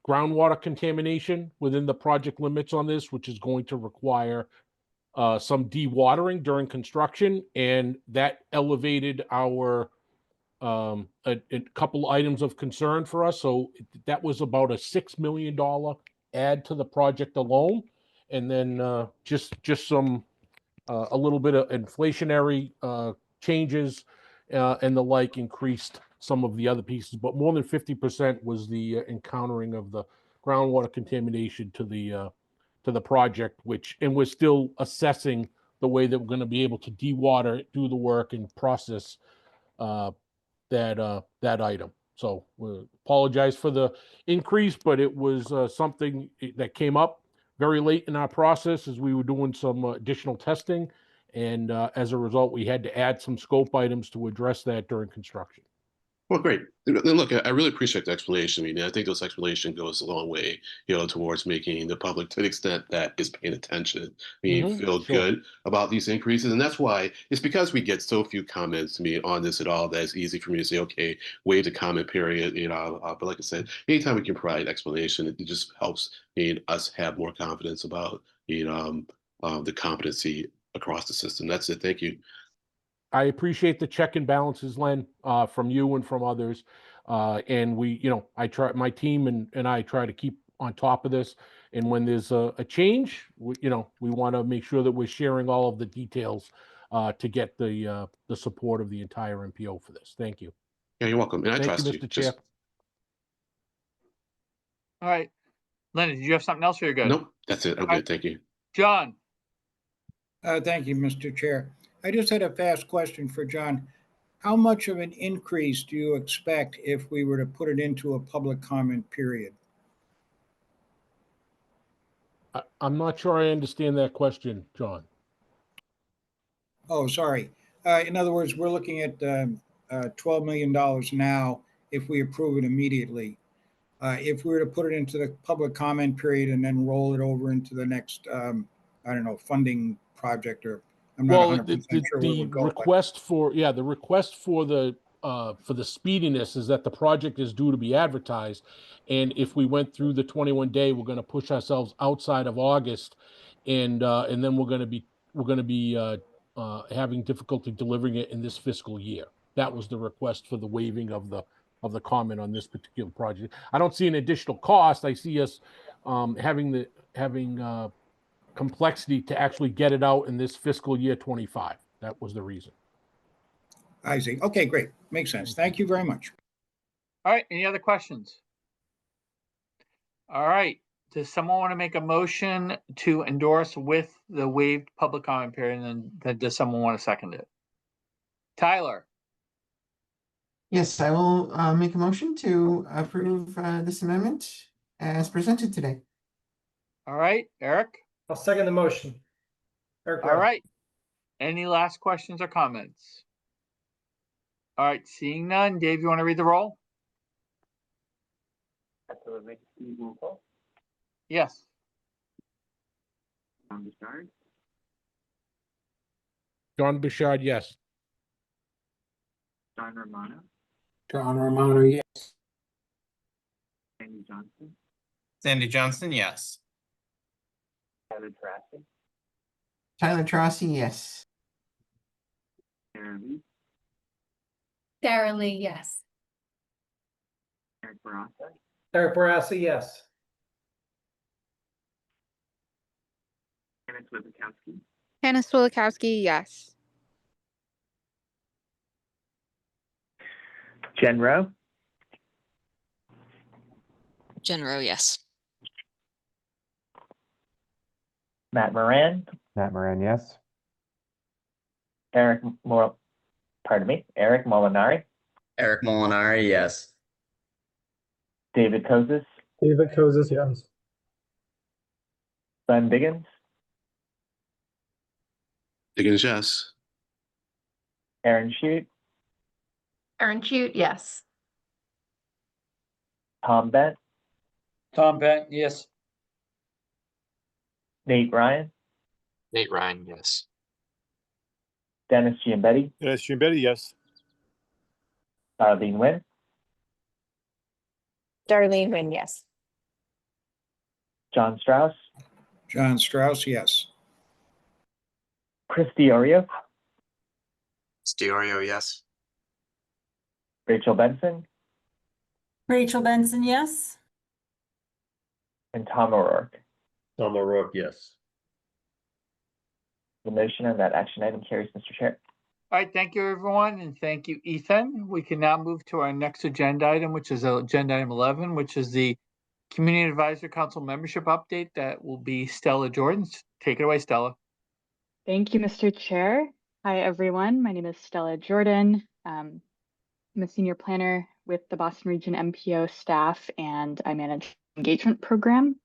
groundwater contamination within the project limits on this, which is going to require some dewatering during construction, and that elevated our a couple items of concern for us. So that was about a $6 million add to the project alone, and then just some a little bit of inflationary changes and the like increased some of the other pieces, but more than 50% was the encountering of the groundwater contamination to the project, and we're still assessing the way that we're going to be able to dewater, do the work, and process that item. So we apologize for the increase, but it was something that came up very late in our process as we were doing some additional testing, and as a result, we had to add some scope items to address that during construction. Well, great. Look, I really appreciate the explanation. I think this explanation goes a long way, towards making the public, to the extent that is paying attention, feel good about these increases. And that's why it's because we get so few comments to me on this at all that it's easy for me to say, okay, waive the comment period. But like I said, anytime we can provide explanation, it just helps us have more confidence about the competency across the system. That's it. Thank you. I appreciate the check and balances, Len, from you and from others. And my team and I try to keep on top of this. And when there's a change, we want to make sure that we're sharing all of the details to get the support of the entire MPO for this. Thank you. Yeah, you're welcome. And I trust you, Mr. Chair. All right. Leonard, did you have something else or you're good? Nope, that's it. I'm good. Thank you. John. Thank you, Mr. Chair. I just had a fast question for John. How much of an increase do you expect if we were to put it into a public comment period? I'm not sure I understand that question, John. Oh, sorry. In other words, we're looking at $12 million now if we approve it immediately. If we were to put it into the public comment period and then roll it over into the next, I don't know, funding project, or I'm not Well, 100% sure where the it would go. request for the speediness is that the project is due to be advertised, and if we went through the 21-day, we're going to push ourselves outside of August, and then we're going to be having difficulty delivering it in this fiscal year. That was the request for the waiving of the comment on this particular project. I don't see an additional cost. I see us having complexity to actually get it out in this fiscal year 25. That was the reason. I see. Okay, great. Makes sense. Thank you very much. All right, any other questions? All right, does someone want to make a motion to endorse with the waived public comment period, and then does someone want to second it? Tyler? Yes, I will make a motion to approve this amendment as presented today. All right, Eric? I'll second the motion. Eric All right, any last questions or comments? All right, seeing none, Dave, you want to read the roll? Absolutely. Yes. John Bouchard, John Bouchard, yes. John Romano, John Romano, yes. Sandy Johnson, Sandy Johnson, yes. Tyler Tarasi, Tyler Trossi, yes. Sarah Lee, Sarah Lee, yes. Eric Barassa, Eric Barassa, yes. Hannah Swilikowski, Hannah Swilikowski, yes. Jen Rowe, Jen Rowe, yes. Matt Moran, Matt Moran, yes. Eric Molinari, Eric Molinari, yes. David Kozis, David Kozis, yes. Glenn Biggins, Diggins, yes. Aaron Shute, Aaron Shute, yes. Tom Bent, Tom Bent, yes. Nate Ryan, Nate Ryan, yes. Dennis Giambetti, Dennis Giambetti, yes. Darlene Wynn, Darlene Wynn, yes. John Strauss, John Strauss, yes. Chris Diorio, Diorio, yes. Rachel Benson, Rachel Benson, yes. and Tom O'Rourke. Tom O'Rourke, yes. The motion on that action item carries, Mr. Chair. All right, thank you, everyone, and thank you, Ethan. We can now move to our next agenda item, which is agenda item 11, which is the Community Advisory Council membership update. That will be Stella Jordan. Take it away, Stella. Thank you, Mr. Chair. Hi, everyone. My name is Stella Jordan. I'm a senior planner with the Boston Region MPO staff, and I manage engagement program.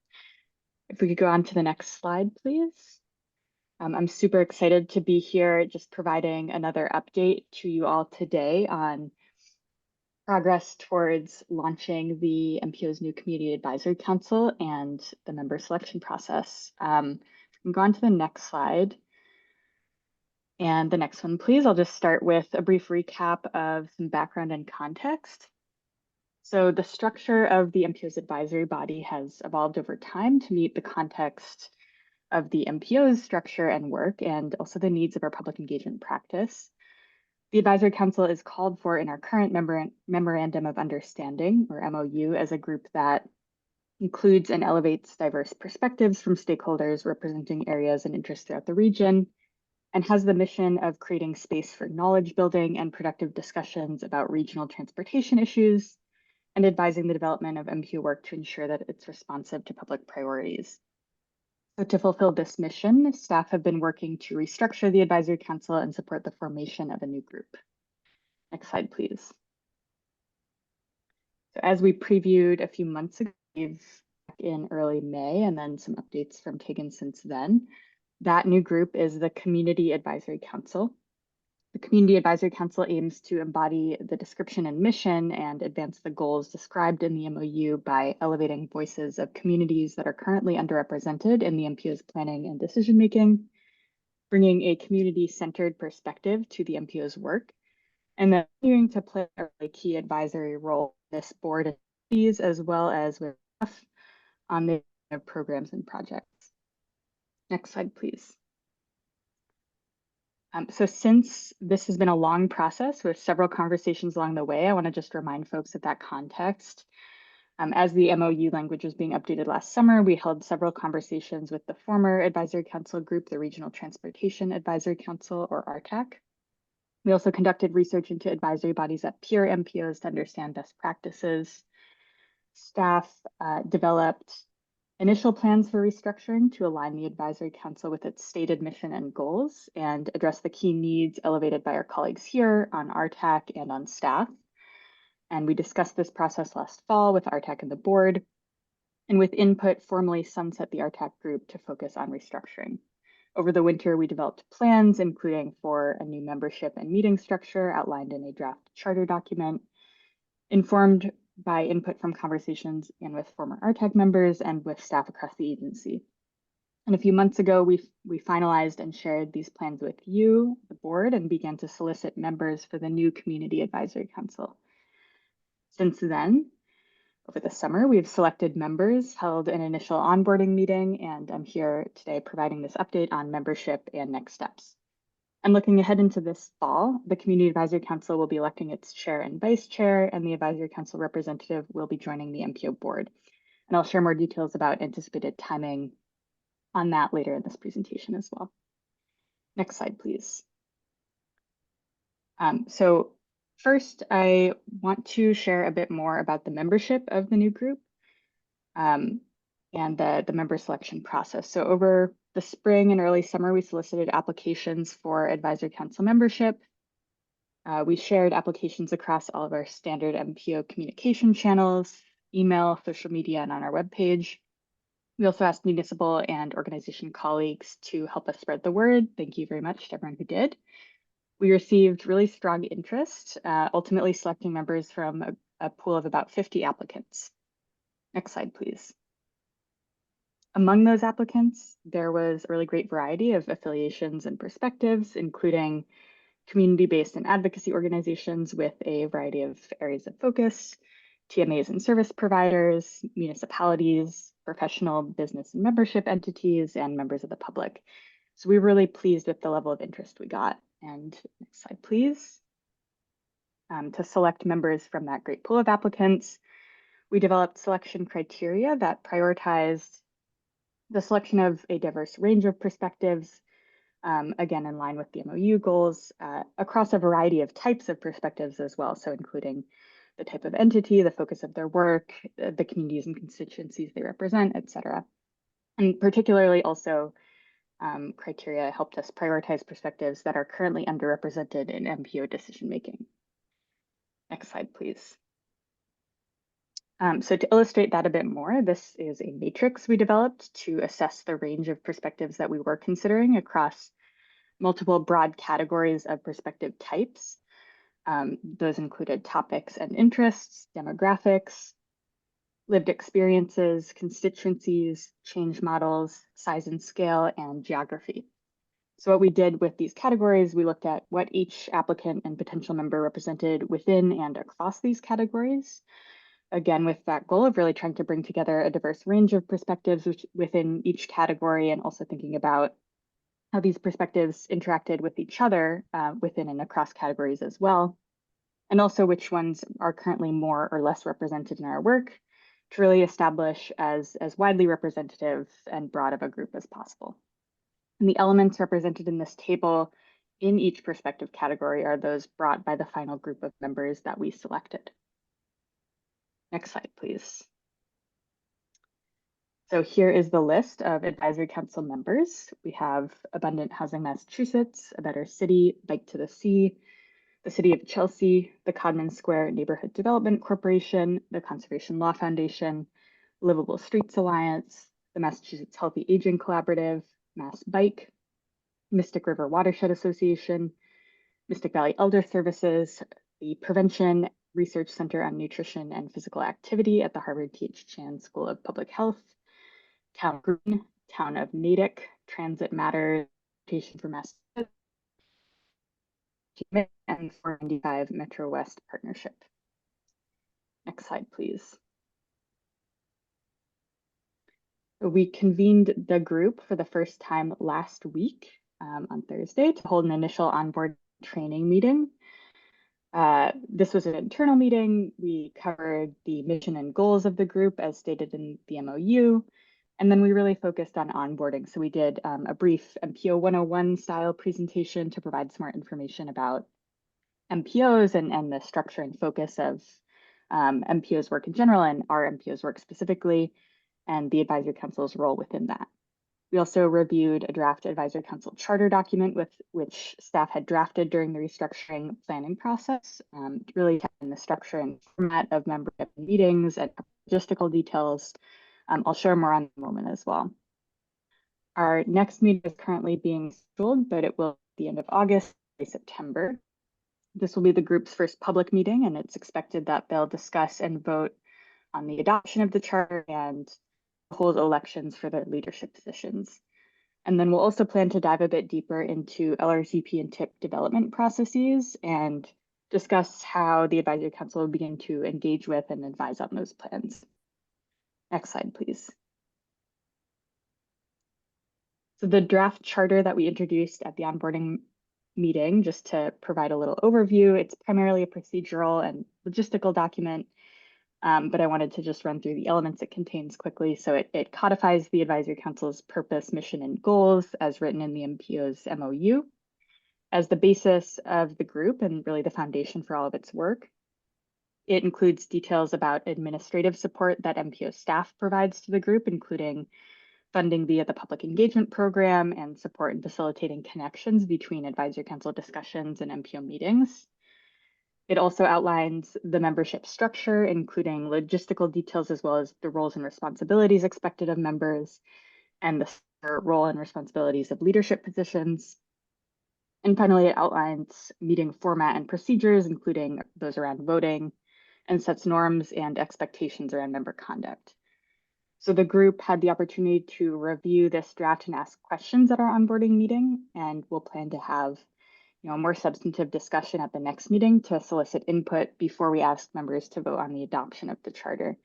If we could go on to the next slide, please. I'm super excited to be here just providing another update to you all today on progress towards launching the MPO's new Community Advisory Council and the member selection process. I'm going to the next slide. And the next one, please. I'll just start with a brief recap of some background and context. So the structure of the MPO's advisory body has evolved over time to meet the context of the MPO's structure and work, and also the needs of our public engagement practice. The Advisory Council is called for in our current Memorandum of Understanding, or MOU, as a group that includes and elevates diverse perspectives from stakeholders representing areas and interests throughout the region, and has the mission of creating space for knowledge building and productive discussions about regional transportation issues, and advising the development of MPO work to ensure that it's responsive to public priorities. So to fulfill this mission, staff have been working to restructure the Advisory Council and support the formation of a new group. Next slide, please. So as we previewed a few months ago, we've in early May, and then some updates from Kagan since then. That new group is the Community Advisory Council. The Community Advisory Council aims to embody the description and mission and advance the goals described in the MOU by elevating voices of communities that are currently underrepresented in the MPO's planning and decision-making, bringing a community-centered perspective to the MPO's work, and then continuing to play a really key advisory role in this board and committees, as well as with staff on the programs and projects. Next slide, please. So since this has been a long process with several conversations along the way, I want to just remind folks of that context. As the MOU language was being updated last summer, we held several conversations with the former Advisory Council group, the Regional Transportation Advisory Council, or RTAC. We also conducted research into advisory bodies at peer MPOs to understand best practices. Staff developed initial plans for restructuring to align the Advisory Council with its stated mission and goals and address the key needs elevated by our colleagues here on RTAC and on staff. And we discussed this process last fall with RTAC and the board, and with input formally sunset the RTAC group to focus on restructuring. Over the winter, we developed plans, including for a new membership and meeting structure outlined in a draft charter document, informed by input from conversations and with former RTAC members and with staff across the agency. And a few months ago, we finalized and shared these plans with you, the board, and began to solicit members for the new Community Advisory Council. Since then, over the summer, we've selected members, held an initial onboarding meeting, and I'm here today providing this update on membership and next steps. And looking ahead into this fall, the Community Advisory Council will be electing its chair and vice chair, and the Advisory Council representative will be joining the MPO board. And I'll share more details about anticipated timing on that later in this presentation as well. Next slide, please. So first, I want to share a bit more about the membership of the new group and the member selection process. So over the spring and early summer, we solicited applications for Advisory Council membership. We shared applications across all of our standard MPO communication channels, email, social media, and on our webpage. We also asked municipal and organization colleagues to help us spread the word. Thank you very much to everyone who did. We received really strong interest, ultimately selecting members from a pool of about 50 applicants. Next slide, please. Among those applicants, there was a really great variety of affiliations and perspectives, including community-based and advocacy organizations with a variety of areas of focus, TMAs and service providers, municipalities, professional business and membership entities, and members of the public. So we were really pleased with the level of interest we got. And next slide, please. To select members from that great pool of applicants, we developed selection criteria that prioritized the selection of a diverse range of perspectives, again, in line with the MOU goals, across a variety of types of perspectives as well, so including the type of entity, the focus of their work, the communities and constituencies they represent, et cetera. And particularly also, criteria helped us prioritize perspectives that are currently underrepresented in MPO decision-making. Next slide, please. So to illustrate that a bit more, this is a matrix we developed to assess the range of perspectives that we were considering across multiple broad categories of perspective types. Those included topics and interests, demographics, lived experiences, constituencies, change models, size and scale, and geography. So what we did with these categories, we looked at what each applicant and potential member represented within and across these categories. Again, with that goal of really trying to bring together a diverse range of perspectives within each category, and also thinking about how these perspectives interacted with each other within and across categories as well, and also which ones are currently more or less represented in our work to really establish as widely representative and broad of a group as possible. And the elements represented in this table in each perspective category are those brought by the final group of members that we selected. Next slide, please. So here is the list of Advisory Council members. We have Abundant Housing Massachusetts, A Better City, Bike to the Sea, the City of Chelsea, the Codman Square Neighborhood Development Corporation, the Conservation Law Foundation, Livable Streets Alliance, the Massachusetts Healthy Aging Collaborative, Mass Bike, Mystic River Watershed Association, Mystic Valley Elder Services, the Prevention Research Center on Nutrition and Physical Activity at the Harvard T.H. Chan School of Public Health, Town Green, Town of Natick, Transit Matters, Transportation for Massachusetts, and 495 Metro West Partnership. Next slide, please. We convened the group for the first time last week on Thursday to hold an initial onboard training meeting. This was an internal meeting. We covered the mission and goals of the group as stated in the MOU, and then we really focused on onboarding. So we did a brief MPO 101 style presentation to provide some more information about MPOs and the structure and focus of MPOs work in general and our MPOs work specifically, and the Advisory Council's role within that. We also reviewed a draft Advisory Council charter document with which staff had drafted during the restructuring planning process, really in the structure and format of membership meetings and logistical details. I'll share more on in a moment as well. Our next meeting is currently being scheduled, but it will be the end of August, September. This will be the group's first public meeting, and it's expected that they'll discuss and vote on the adoption of the charter and hold elections for their leadership positions. And then we'll also plan to dive a bit deeper into LRCP and TIP development processes and discuss how the Advisory Council will begin to engage with and advise on those plans. Next slide, please. So the draft charter that we introduced at the onboarding meeting, just to provide a little overview, it's primarily a procedural and logistical document. But I wanted to just run through the elements it contains quickly. So it codifies the Advisory Council's purpose, mission, and goals as written in the MPO's MOU as the basis of the group and really the foundation for all of its work. It includes details about administrative support that MPO staff provides to the group, including funding via the public engagement program and support in facilitating connections between Advisory Council discussions and MPO meetings. It also outlines the membership structure, including logistical details, as well as the roles and responsibilities expected of members and the role and responsibilities of leadership positions. And finally, it outlines meeting format and procedures, including those around voting, and sets norms and expectations around member conduct. So the group had the opportunity to review this draft and ask questions at our onboarding meeting, and we'll plan to have a more substantive discussion at the next meeting to solicit input before we ask members to vote on the adoption of the charter.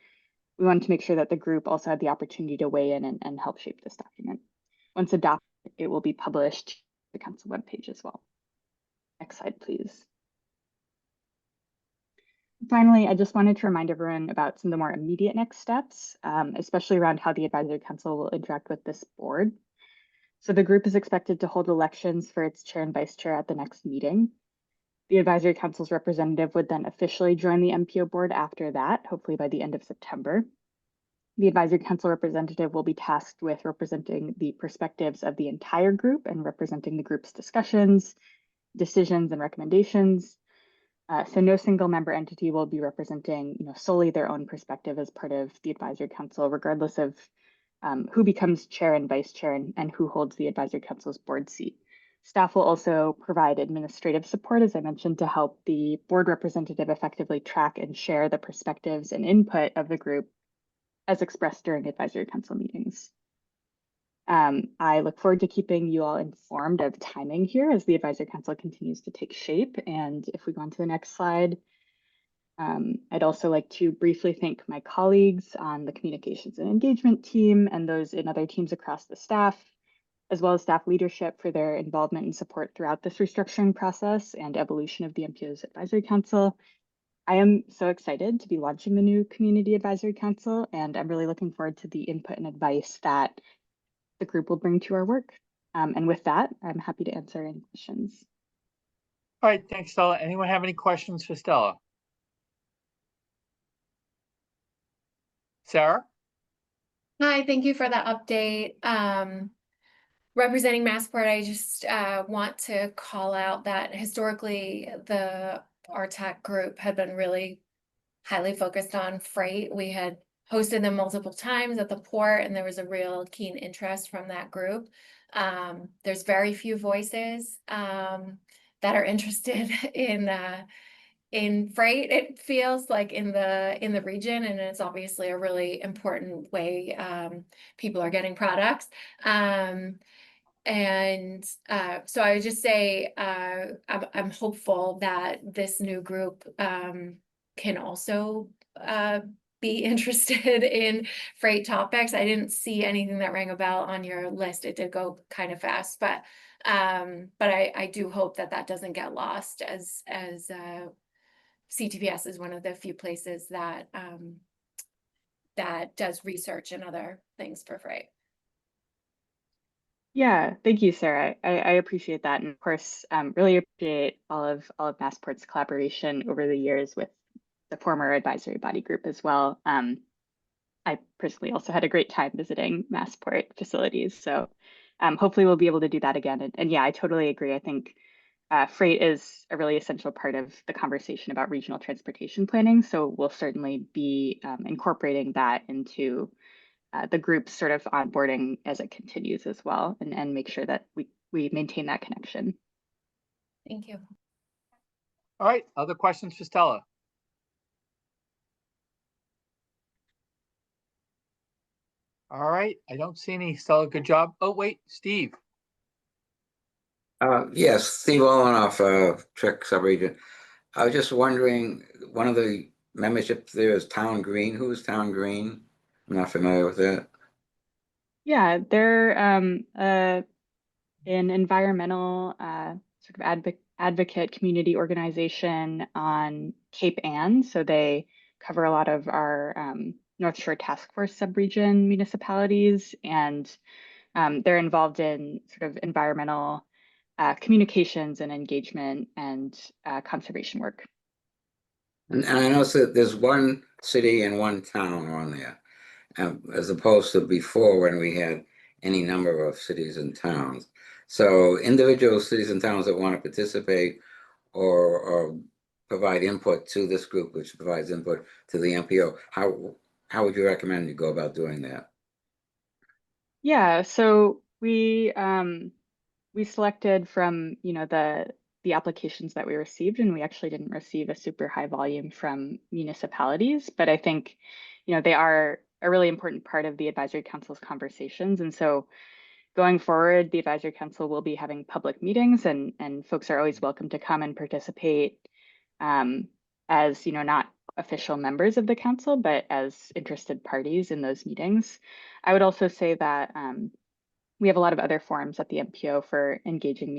We wanted to make sure that the group also had the opportunity to weigh in and help shape this document. Once adopted, it will be published on the council webpage as well. Next slide, please. Finally, I just wanted to remind everyone about some of the more immediate next steps, especially around how the Advisory Council will interact with this board. So the group is expected to hold elections for its chair and vice chair at the next meeting. The Advisory Council's representative would then officially join the MPO board after that, hopefully by the end of September. The Advisory Council representative will be tasked with representing the perspectives of the entire group and representing the group's discussions, decisions, and recommendations. So no single member entity will be representing solely their own perspective as part of the Advisory Council, regardless of who becomes chair and vice chair and who holds the Advisory Council's board seat. Staff will also provide administrative support, as I mentioned, to help the board representative effectively track and share the perspectives and input of the group as expressed during Advisory Council meetings. I look forward to keeping you all informed of timing here as the Advisory Council continues to take shape. And if we go on to the next slide, I'd also like to briefly thank my colleagues on the communications and engagement team and those in other teams across the staff, as well as staff leadership for their involvement and support throughout this restructuring process and evolution of the MPO's Advisory Council. I am so excited to be launching the new Community Advisory Council, and I'm really looking forward to the input and advice that the group will bring to our work. And with that, I'm happy to answer any questions. All right, thanks, Stella. Anyone have any questions for Stella? Sarah? Hi, thank you for the update. Representing Massport, I just want to call out that historically the RTAC group had been really highly focused on freight. We had hosted them multiple times at the port, and there was a real keen interest from that group. There's very few voices that are interested in freight, it feels like, in the region, and it's obviously a really important way people are getting products. So I would just say I'm hopeful that this new group can also be interested in freight topics. I didn't see anything that rang a bell on your list. It did go kind of fast, but I do hope that that doesn't get lost, as CTPS is one of the few places that that does research and other things for freight. Yeah, thank you, Sarah. I appreciate that, and of course, really appreciate all of Massport's collaboration over the years with the former advisory body group as well. I personally also had a great time visiting Massport facilities, so hopefully we'll be able to do that again. And yeah, I totally agree. I think freight is a really essential part of the conversation about regional transportation planning. So we'll certainly be incorporating that into the group's sort of onboarding as it continues as well, and make sure that we maintain that connection. Thank you. All right, other questions for Stella? All right, I don't see any. Stella, good job. Oh, wait, Steve. Yes, Steve Olenoff, Trick Subregion. I was just wondering, one of the memberships there is Town Green. Who's Town Green? I'm not familiar with that. Yeah, they're an environmental sort of advocate community organization on Cape Ann. So they cover a lot of our North Shore Task Force subregion municipalities, and they're involved in sort of environmental communications and engagement and conservation work. And I noticed that there's one city and one town on there, as opposed to before when we had any number of cities and towns. So individual cities and towns that want to participate or provide input to this group, which provides input to the MPO, how would you recommend you go about doing that? Yeah, so we selected from, you know, the applications that we received, and we actually didn't receive a super high volume from municipalities, but I think, you know, they are a really important part of the advisory council's conversations. And so going forward, the advisory council will be having public meetings, and folks are always welcome to come and participate as, you know, not official members of the council, but as interested parties in those meetings. I would also say that we have a lot of other forums at the MPO for engaging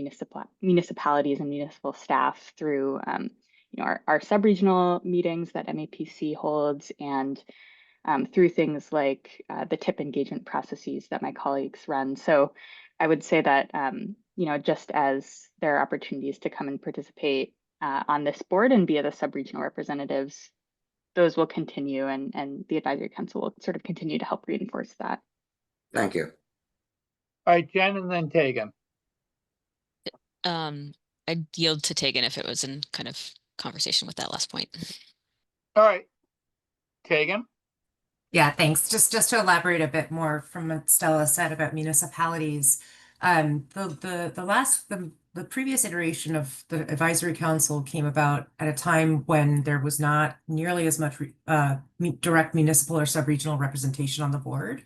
municipalities and municipal staff through you know, our sub-regional meetings that MAPC holds, and through things like the TIP engagement processes that my colleagues run. So I would say that you know, just as there are opportunities to come and participate on this board and via the sub-regional representatives, those will continue, and the advisory council will sort of continue to help reinforce that. Thank you. All right, Jen, and then Tegan. I'd yield to Tegan if it was in kind of conversation with that last point. All right, Tegan. Yeah, thanks. Just to elaborate a bit more from what Stella said about municipalities, the previous iteration of the advisory council came about at a time when there was not nearly as much direct municipal or sub-regional representation on the board.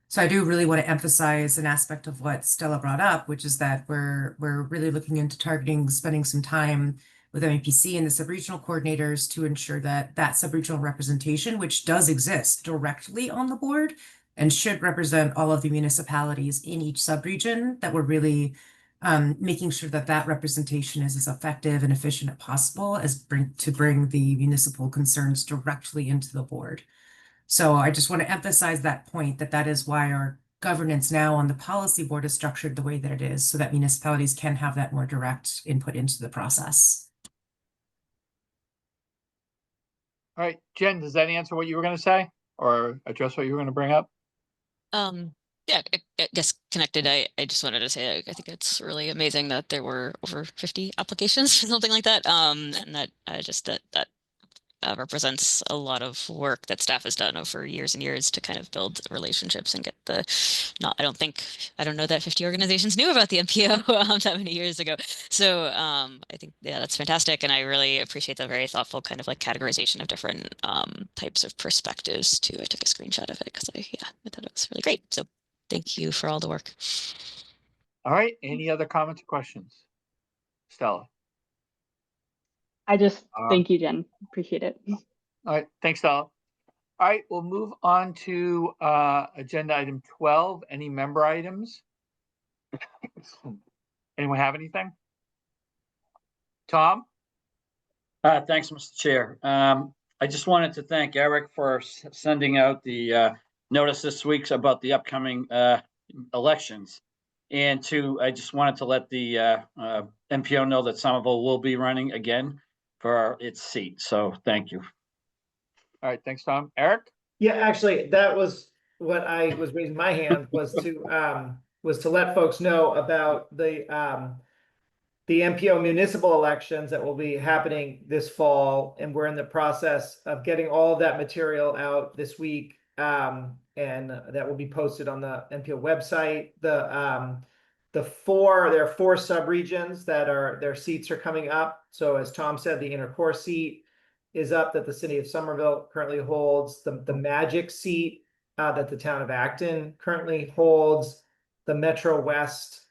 So I do really want to emphasize an aspect of what Stella brought up, which is that we're really looking into spending some time with MAPC and the sub-regional coordinators to ensure that that sub-regional representation, which does exist directly on the board and should represent all of the municipalities in each sub-region, that we're really making sure that that representation is as effective and efficient as possible to bring the municipal concerns directly into the board. So I just want to emphasize that point, that is why our governance now on the policy board is structured the way that it is, so that municipalities can have that more direct input into the process. All right, Jen, does that answer what you were going to say or address what you were going to bring up? Yeah, I guess connected. I just wanted to say I think it's really amazing that there were over 50 applications for something like that. And that just that represents a lot of work that staff has done over years and years to kind of build relationships and get the, I don't know that 50 organizations knew about the MPO that many years ago. So I think, yeah, that's fantastic. And I really appreciate the very thoughtful kind of like categorization of different types of perspectives too. I took a screenshot of it because I thought it was really great. So thank you for all the work. All right. Any other comments or questions? Stella. I just thank you, Jen. Appreciate it. All right. Thanks, Stella. All right. We'll move on to agenda item 12. Any member items? Anyone have anything? Tom? Thanks, Mr. Chair. I just wanted to thank Eric for sending out the notice this week about the upcoming elections. And I just wanted to let the MPO know that Somerville will be running again for its seat. So thank you. All right. Thanks, Tom. Eric? Yeah, actually, that was what I was raising my hand was to let folks know about the MPO municipal elections that will be happening this fall, and we're in the process of getting all of that material out this week, and that will be posted on the MPO website. There are 4 sub-regions that their seats are coming up. So as Tom said, the inner core seat is up that the city of Somerville currently holds. The Magic seat that the town of Acton currently holds. The Metro West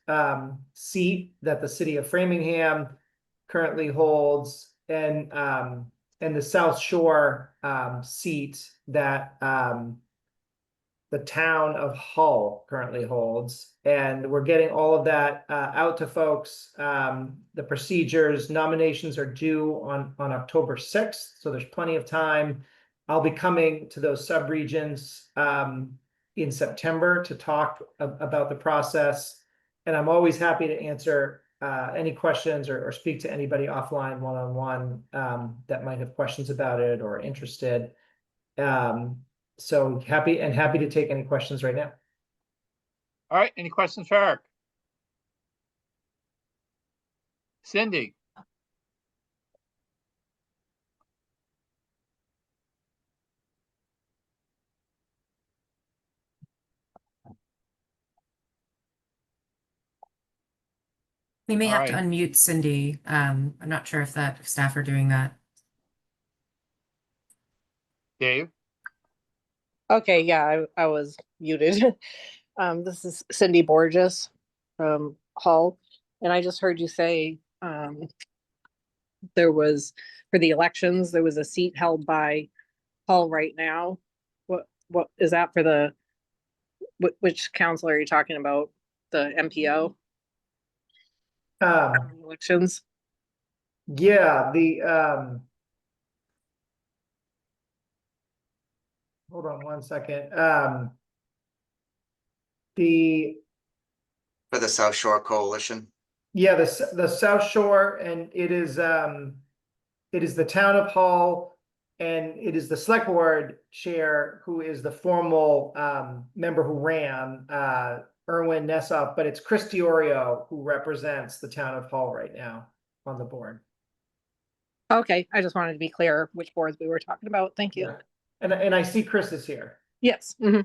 seat that the city of Framingham currently holds, and the South Shore seat that the town of Hull currently holds. And we're getting all of that out to folks. The procedures, nominations are due on October 6th, so there's plenty of time. I'll be coming to those sub-regions in September to talk about the process. And I'm always happy to answer any questions or speak to anybody offline one-on-one that might have questions about it or interested. So happy to take any questions right now. All right. Any questions for Eric? Cindy? We may All have to right. unmute Cindy. I'm not sure if staff are doing that. Dave? Okay, yeah, I was muted. This is Cindy Borges from Hull, and I just heard you say there was, for the elections, there was a seat held by Hull right now. What is that for the, which council are you talking about? The MPO? Elections? Yeah, hold on one second. For the South Shore Coalition. Yeah, the South Shore, and it is the town of Hull, and it is the select board chair who is the formal member who ran, Erwin Nessop, but it's Chris Diorio who represents the town of Hull right now on the board. Okay, I just wanted to be clear which boards we were talking about. Thank you. Yeah. And I see Chris is here. Yes. Mm-hmm.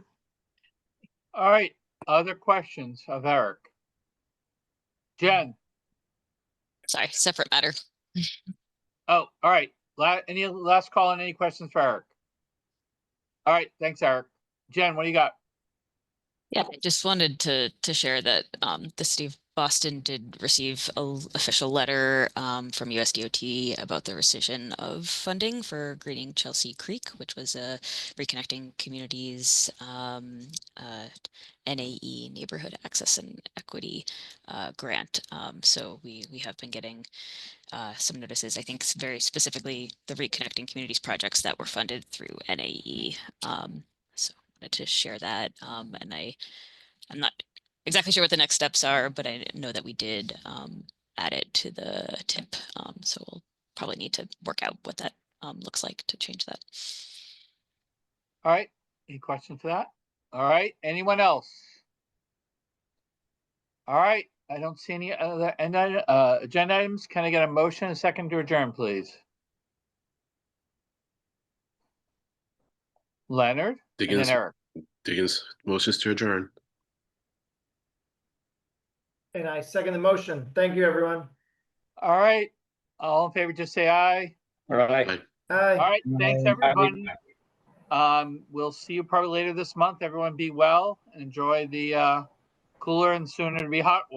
All right. Other questions of Eric? Jen? Sorry, separate matter. Oh, all right. Any last call on any questions for Eric? All right. Thanks, Eric. Jen, what do you got? Yeah, I just wanted to share that the city of Boston did receive an official letter from USDOT about the rescission of funding for greening Chelsea Creek, which was a Reconnecting Communities NAE, Neighborhood Access and Equity grant. So we have been getting some notices, I think very specifically the Reconnecting Communities projects that were funded through NAE. So I wanted to share that, and I'm not exactly sure what the next steps are, but I know that we did add it to the tip. So we'll probably need to work out what that looks like to change that. All right. Any questions for that? All right. Anyone else? All right. I don't see any other agenda items. Can I get a motion and a second to adjourn, please? Leonard, and Diggins, then Eric. Diggins, motions to adjourn. And I second the motion. Thank you, everyone. All right. All in favor, just say aye. All right. Aye. Aye. All right. Thanks, Aye. everyone. We'll see you probably later this month. Everyone be well and enjoy the cooler and soon to be hot weather.